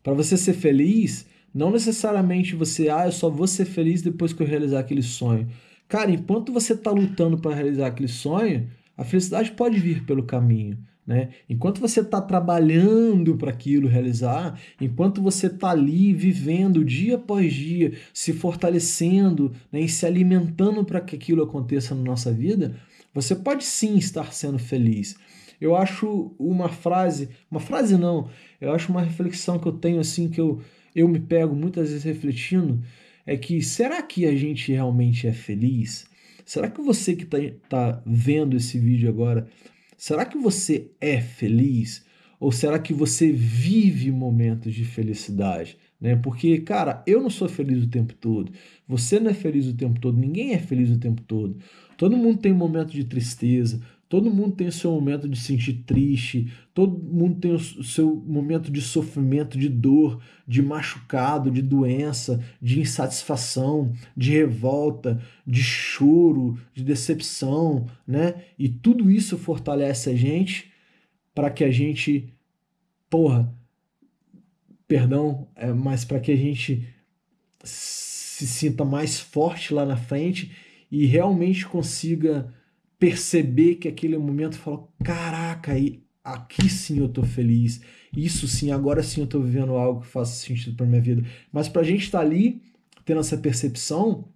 para você ser feliz, não necessariamente eu só vou ser feliz depois que eu realizar aquele sonho. Cara, enquanto você está lutando para realizar aquele sonho, a felicidade pode vir pelo caminho, né? Enquanto você está trabalhando para aquilo realizar, enquanto você está ali vivendo dia após dia, se fortalecendo, né, e se alimentando para que aquilo aconteça na nossa vida, você pode sim estar sendo feliz. Eu acho uma frase não, eu acho uma reflexão que eu tenho assim, eu me pego muitas vezes refletindo, é que será que a gente realmente é feliz? Será que você que tá vendo esse vídeo agora, será que você é feliz? Ou será que você vive momentos de felicidade? Né? Porque, cara, eu não sou feliz o tempo todo. Você não é feliz o tempo todo. Ninguém é feliz o tempo todo. Todo mundo tem um momento de tristeza. Todo mundo tem o seu momento de se sentir triste. Todo mundo tem o seu momento de sofrimento, de dor, de machucado, de doença, de insatisfação, de revolta, de choro, de decepção, né? E tudo isso fortalece a gente para que a gente, porra, perdão, mas para que a gente se sinta mais forte lá na frente e realmente consiga perceber que aquele momento fala: caraca, aqui sim eu tô feliz, isso sim, agora sim eu tô vivendo algo que faça sentido para minha vida. Mas para a gente estar ali tendo essa percepção,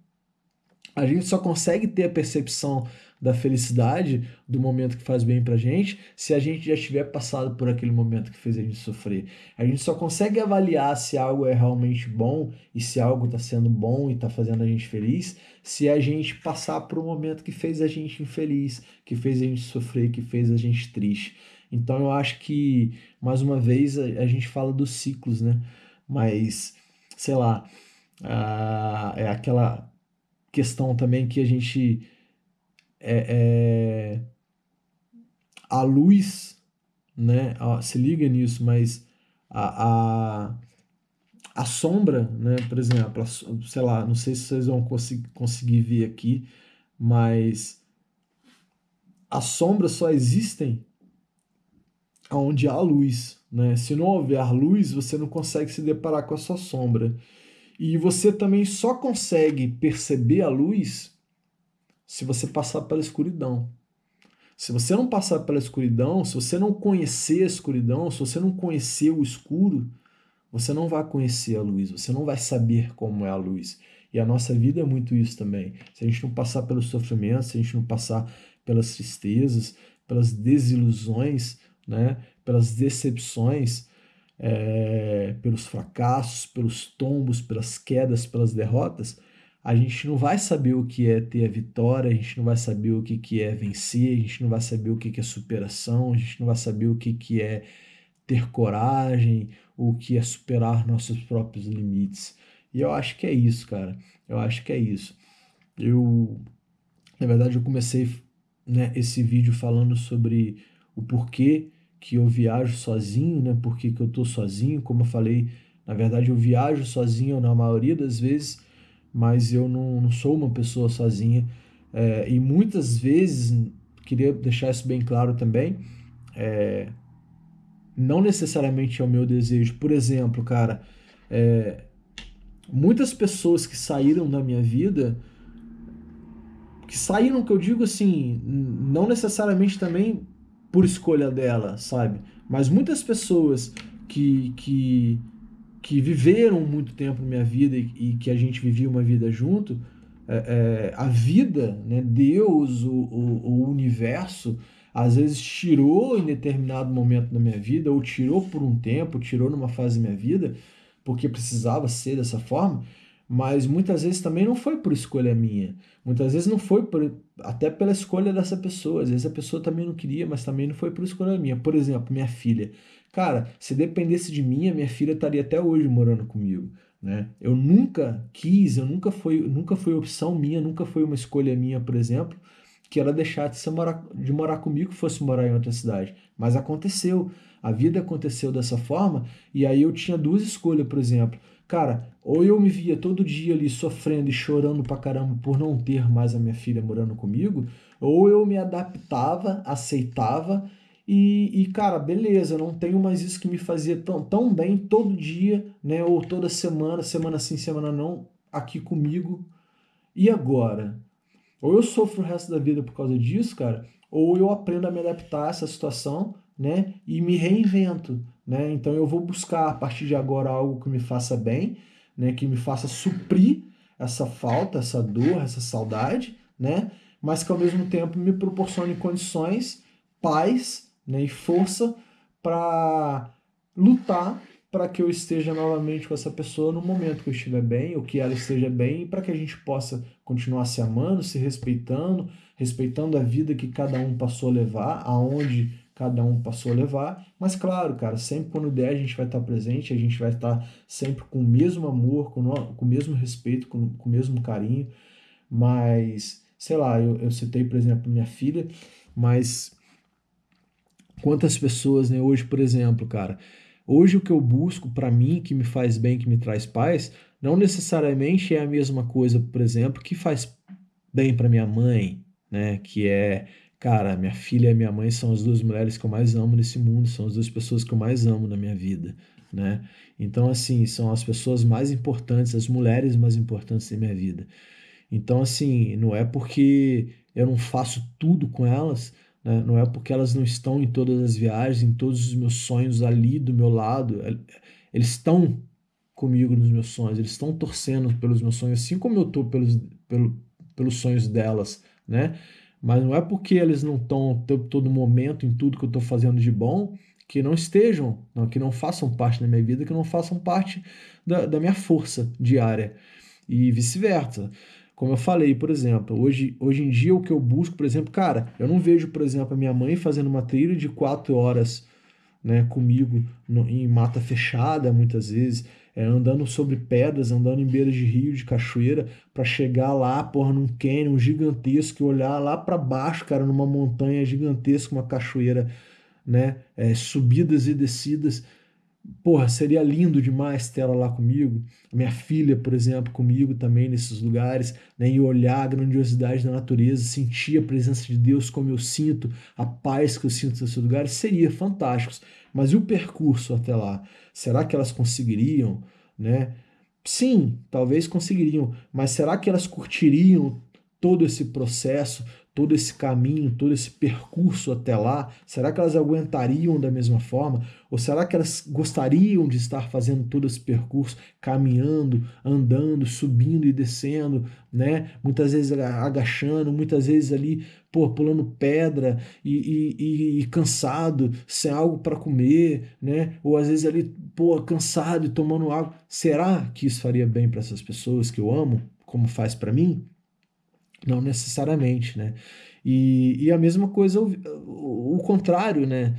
a gente só consegue ter a percepção da felicidade, do momento que faz bem pra gente, se a gente já tiver passado por aquele momento que fez a gente sofrer. A gente só consegue avaliar se algo é realmente bom e se algo está sendo bom e está fazendo a gente feliz, se a gente passar por um momento que fez a gente infeliz, que fez a gente sofrer, que fez a gente triste. Então eu acho que, mais uma vez, a gente fala dos ciclos, né? Mas, sei lá, é aquela questão também que a gente é, a luz, né? Se liga nisso, mas a, a, a sombra, né? Por exemplo, sei lá, não sei se vocês vão conseguir ver aqui, mas as sombras só existem onde há luz, né? Se não houver luz, você não consegue se deparar com a sua sombra. E você também só consegue perceber a luz se você passar pela escuridão. Se você não passar pela escuridão, se você não conhecer a escuridão, se você não conhecer o escuro, você não vai conhecer a luz, você não vai saber como é a luz. E a nossa vida é muito isso também. Se a gente não passar pelos sofrimentos, se a gente não passar pelas tristezas, pelas desilusões, né, pelas decepções, pelos fracassos, pelos tombos, pelas quedas, pelas derrotas, a gente não vai saber o que é ter a vitória, a gente não vai saber o que é vencer, a gente não vai saber o que é superação, a gente não vai saber o que é ter coragem, o que é superar nossos próprios limites. E eu acho que é isso, cara. Eu acho que é isso. Eu, na verdade, eu comecei, né, esse vídeo falando sobre o porquê que eu viajo sozinho, né? Por que eu tô sozinho, como eu falei, na verdade eu viajo sozinho na maioria das vezes, mas eu não sou uma pessoa sozinha. E muitas vezes, queria deixar isso bem claro também, não necessariamente é o meu desejo. Por exemplo, cara, Muitas pessoas que saíram da minha vida, que saíram, que eu digo assim, não necessariamente também por escolha dela, sabe? Mas muitas pessoas que, que, que viveram muito tempo na minha vida e que a gente vivia uma vida junto, a vida, né, Deus, o universo, às vezes tirou em determinado momento da minha vida, ou tirou por um tempo, tirou numa fase da minha vida, porque precisava ser dessa forma, mas muitas vezes também não foi por escolha minha. Muitas vezes não foi até pela escolha dessa pessoa. Às vezes a pessoa também não queria, mas também não foi por escolha minha. Por exemplo, minha filha. Cara, se dependesse de mim, a minha filha estaria até hoje morando comigo, né? Eu nunca quis, nunca foi opção minha, nunca foi uma escolha minha, por exemplo, que ela deixasse de morar comigo e fosse morar em outra cidade. Mas aconteceu. A vida aconteceu dessa forma, e aí eu tinha duas escolhas, por exemplo. Cara, ou eu me via todo dia ali sofrendo e chorando pra caramba por não ter mais a minha filha morando comigo, ou eu me adaptava, aceitava cara, beleza, não tenho mais isso que me fazia tão bem todo dia, né? Ou toda semana, semana sim, semana não, aqui comigo. E agora? Ou eu sofro o resto da vida por causa disso, cara, ou eu aprendo a me adaptar a essa situação, né? E me reinvento, né? Então eu vou buscar a partir de agora algo que me faça bem, né? Que me faça suprir essa falta, essa dor, essa saudade, né? Mas que ao mesmo tempo me proporcione condições, paz, né? E força para lutar para que eu esteja novamente com essa pessoa no momento que eu estiver bem, ou que ela esteja bem, para que a gente possa continuar se amando, se respeitando, respeitando a vida que cada um passou a levar, aonde cada um passou a levar. Mas claro, cara, sempre quando der a gente vai estar presente, a gente vai estar sempre com o mesmo amor, com o mesmo respeito, com o mesmo carinho. Mas, sei lá, eu citei, por exemplo, minha filha, mas quantas pessoas, né, hoje, por exemplo, cara, hoje o que eu busco para mim, que me faz bem, que me traz paz, não necessariamente é a mesma coisa, por exemplo, que faz bem para minha mãe, né, que é, cara, minha filha e minha mãe são as duas mulheres que eu mais amo nesse mundo, são as duas pessoas que eu mais amo na minha vida, né? Então, assim, são as pessoas mais importantes, as mulheres mais importantes da minha vida. Então, assim, não é porque eu não faço tudo com elas, né? Não é porque elas não estão em todas as viagens, em todos os meus sonhos ali do meu lado. Eles estão comigo nos meus sonhos, eles estão torcendo pelos meus sonhos, assim como eu estou pelos sonhos delas, né? Mas não é porque eles não estão todo momento em tudo que eu estou fazendo de bom que não estejam, não, que não façam parte da minha vida, que não façam parte da minha força diária e vice-versa. Como eu falei, por exemplo, hoje em dia o que eu busco, por exemplo, cara, eu não vejo, por exemplo, a minha mãe fazendo uma trilha de 4 horas, né, comigo em mata fechada, muitas vezes, andando sobre pedras, andando em beiras de rio, de cachoeira, para chegar lá, porra, num cânion gigantesco e olhar lá para baixo, cara, numa montanha gigantesca, uma cachoeira, né, subidas e descidas. Porra, seria lindo demais ter ela lá comigo, minha filha, por exemplo, comigo também nesses lugares, né, e olhar a grandiosidade da natureza, sentir a presença de Deus como eu sinto, a paz que eu sinto nesses lugares, seria fantástico. Mas e o percurso até lá? Será que elas conseguiriam, né? Sim, talvez conseguiriam, mas será que elas curtiriam todo esse processo, todo esse caminho, todo esse percurso até lá? Será que elas aguentariam da mesma forma? Ou será que elas gostariam de estar fazendo todo esse percurso, caminhando, andando, subindo e descendo, né? Muitas vezes agachando, muitas vezes ali, pô, pulando pedra e cansado, sem algo para comer, né? Ou às vezes ali, pô, cansado e tomando água. Será que isso faria bem para essas pessoas que eu amo, como faz para mim? Não necessariamente, né? E a mesma coisa, o contrário, né?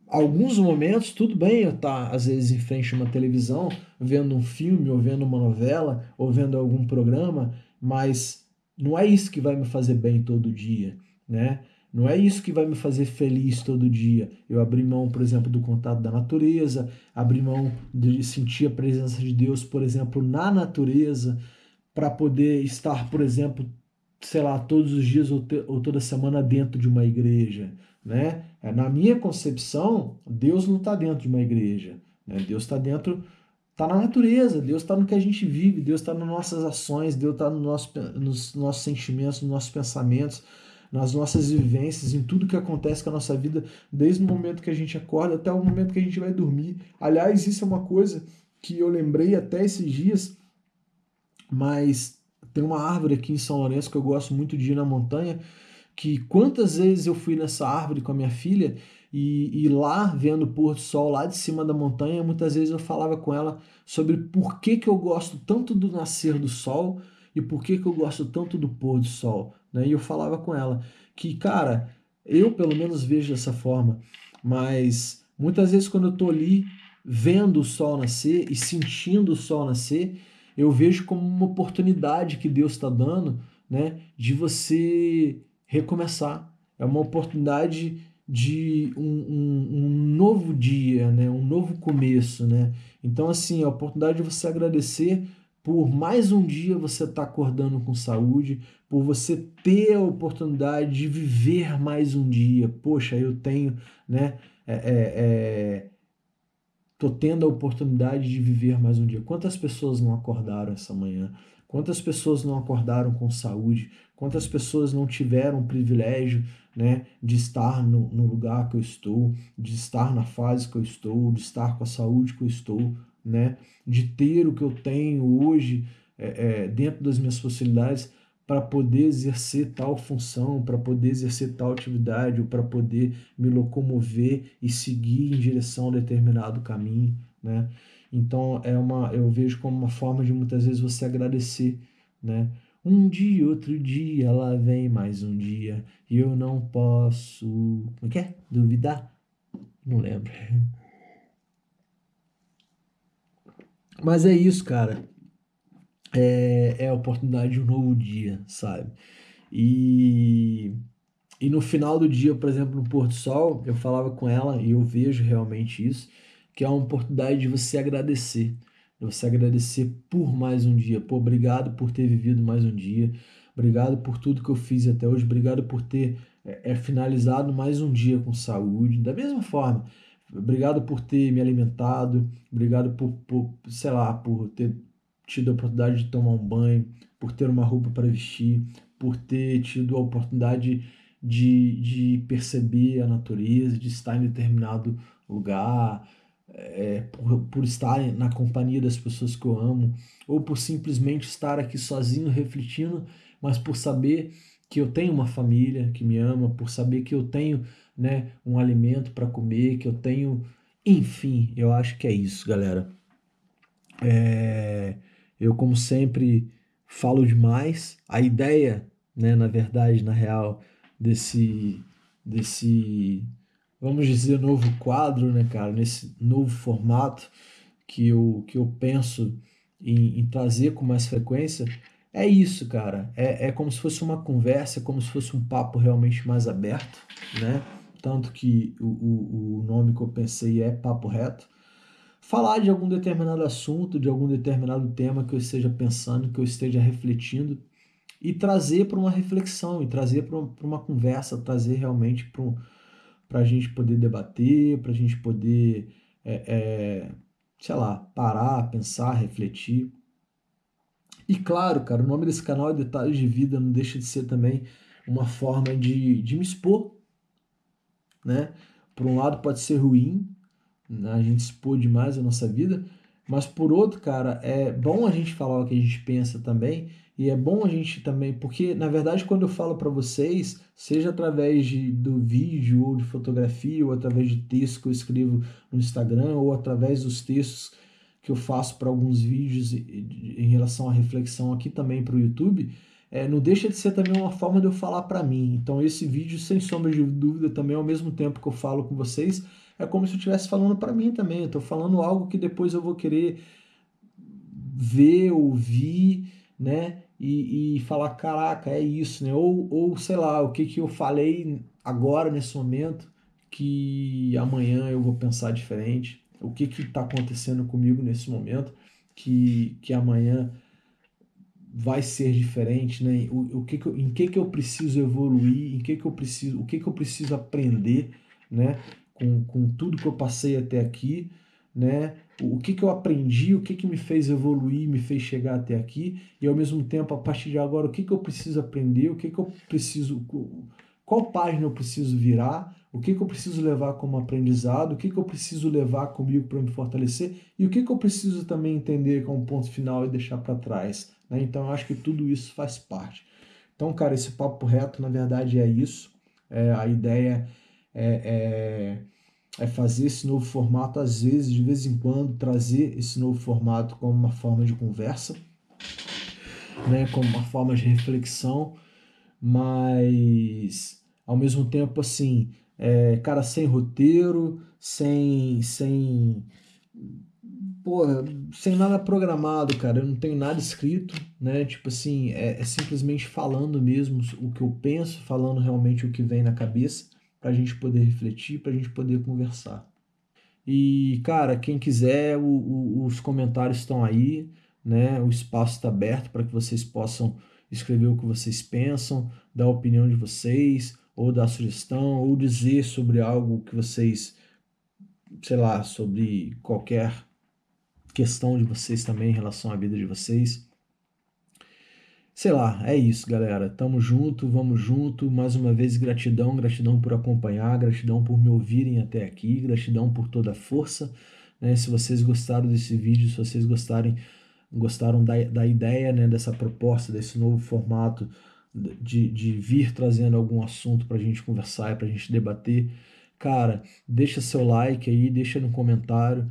Alguns momentos, tudo bem eu estar, às vezes, em frente a uma televisão, vendo um filme, ou vendo uma novela, ou vendo algum programa, mas não é isso que vai me fazer bem todo dia, né? Não é isso que vai me fazer feliz todo dia. Eu abri mão, por exemplo, do contato da natureza, abri mão de sentir a presença de Deus, por exemplo, na natureza, para poder estar, por exemplo, sei lá, todos os dias ou toda semana dentro de uma igreja, né? Na minha concepção, Deus não está dentro de uma igreja, né? Deus está dentro, está na natureza, Deus está no que a gente vive, Deus está nas nossas ações, Deus está nos nossos sentimentos, nos nossos pensamentos, nas nossas vivências, em tudo que acontece com a nossa vida, desde o momento que a gente acorda até o momento que a gente vai dormir. Aliás, isso é uma coisa que eu lembrei até esses dias, mas tem uma árvore aqui em São Lourenço que eu gosto muito de ir na montanha, que quantas vezes eu fui nessa árvore com a minha filha e lá vendo o pôr do sol lá de cima da montanha, muitas vezes eu falava com ela sobre por que que eu gosto tanto do nascer do sol e por que que eu gosto tanto do pôr do sol, né? E eu falava com ela que, cara, eu pelo menos vejo dessa forma, mas muitas vezes quando eu tô ali vendo o sol nascer e sentindo o sol nascer, eu vejo como uma oportunidade que Deus está dando, né, de você recomeçar. É uma oportunidade de um novo dia, né? Um novo começo, né? Então, assim, a oportunidade de você agradecer por mais um dia você estar acordando com saúde, por você ter a oportunidade de viver mais um dia. Poxa, eu tenho, né? Tô tendo a oportunidade de viver mais um dia. Quantas pessoas não acordaram essa manhã? Quantas pessoas não acordaram com saúde? Quantas pessoas não tiveram o privilégio, né, de estar no lugar que eu estou, de estar na fase que eu estou, de estar com a saúde que eu estou, né, de ter o que eu tenho hoje dentro das minhas possibilidades para poder exercer tal função, para poder exercer tal atividade, ou para poder me locomover e seguir em direção a determinado caminho, né? Então eu vejo como uma forma de muitas vezes você agradecer, né? Um dia, outro dia, lá vem mais um dia, e eu não posso, como é que é? Duvidar? Não lembro. Mas é isso, cara. É a oportunidade de um novo dia, sabe? E E no final do dia, por exemplo, no pôr do sol, eu falava com ela e eu vejo realmente isso, que é uma oportunidade de você agradecer por mais um dia. Pô, obrigado por ter vivido mais um dia, obrigado por tudo que eu fiz até hoje, obrigado por ter finalizado mais um dia com saúde. Da mesma forma, obrigado por ter me alimentado, obrigado sei lá, por ter tido a oportunidade de tomar um banho, por ter uma roupa para vestir, por ter tido a oportunidade de perceber a natureza, de estar em determinado lugar, por estar na companhia das pessoas que eu amo, ou por simplesmente estar aqui sozinho refletindo, mas por saber que eu tenho uma família que me ama, por saber que eu tenho, né, um alimento para comer, que eu tenho, enfim, eu acho que é isso, galera. É, eu, como sempre, falo demais. A ideia, né, na verdade, na real, desse, desse, vamos dizer, novo quadro, né, cara, nesse novo formato que eu penso em trazer com mais frequência, é isso, cara. É como se fosse uma conversa, é como se fosse um papo realmente mais aberto, né? Tanto que o nome que eu pensei é Papo Reto, falar de algum determinado assunto, de algum determinado tema que eu esteja pensando, que eu esteja refletindo e trazer para uma reflexão, e trazer para uma conversa, trazer realmente para a gente poder debater, para a gente poder, é, é, sei lá, parar, pensar, refletir. E claro, cara, o nome desse canal é Detalhes de Vida, não deixa de ser também uma forma de me expor, né? Por um lado pode ser ruim, né, a gente expor demais a nossa vida, mas por outro, cara, é bom a gente falar o que a gente pensa também, e é bom a gente também, porque na verdade quando eu falo para vocês, seja através do vídeo ou de fotografia, ou através de texto que eu escrevo no Instagram, ou através dos textos que eu faço para alguns vídeos em relação à reflexão aqui também para o YouTube, não deixa de ser também uma forma de eu falar para mim. Então esse vídeo, sem sombra de dúvida, também ao mesmo tempo que eu falo com vocês, é como se eu estivesse falando para mim também. Eu estou falando algo que depois eu vou querer ver, ouvir, né? E falar, caraca, é isso, né? Ou sei lá, o que que eu falei agora nesse momento que amanhã eu vou pensar diferente. O que que está acontecendo comigo nesse momento que amanhã vai ser diferente, né? Em que eu preciso evoluir, em que eu preciso, o que eu preciso aprender, né? Com tudo que eu passei até aqui, né? O que que eu aprendi, o que que me fez evoluir, me fez chegar até aqui, e ao mesmo tempo, a partir de agora, o que que eu preciso aprender, o que que eu preciso, qual página eu preciso virar, o que que eu preciso levar como aprendizado, o que que eu preciso levar comigo para me fortalecer, e o que que eu preciso também entender como ponto final e deixar para trás, né? Então, eu acho que tudo isso faz parte. Então, cara, esse papo reto, na verdade, é isso. A ideia é, é fazer esse novo formato, às vezes, de vez em quando, trazer esse novo formato como uma forma de conversa, né, como uma forma de reflexão, mas ao mesmo tempo, assim, cara, sem roteiro, porra, sem nada programado, cara, eu não tenho nada escrito, né, tipo assim, é simplesmente falando mesmo o que eu penso, falando realmente o que vem na cabeça, pra gente poder refletir, pra gente poder conversar. E, cara, quem quiser, os comentários estão aí, né? O espaço está aberto para que vocês possam escrever o que vocês pensam, dar a opinião de vocês, ou dar sugestão, ou dizer sobre algo que vocês, sei lá, sobre qualquer questão de vocês também em relação à vida de vocês. Sei lá, é isso, galera. Tamo junto, vamos junto. Mais uma vez, gratidão, gratidão por acompanhar, gratidão por me ouvirem até aqui, gratidão por toda a força, né? Se vocês gostaram desse vídeo, se vocês gostaram da ideia, né, dessa proposta, desse novo formato de vir trazendo algum assunto para a gente conversar e para a gente debater, cara, deixa seu like aí, deixa no comentário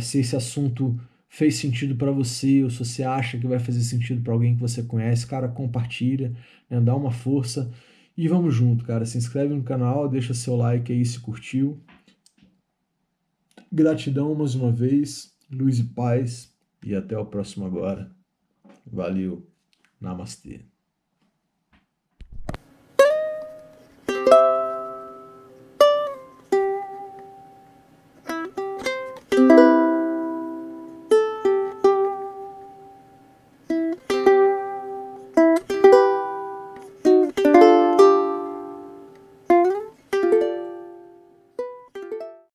se esse assunto fez sentido para você ou se você acha que vai fazer sentido para alguém que você conhece, cara, compartilha, né, dá uma força e vamos junto, cara. Se inscreve no canal, deixa seu like aí se curtiu. Gratidão mais uma vez, luz e paz, e até o próximo agora. Valeu, namastê.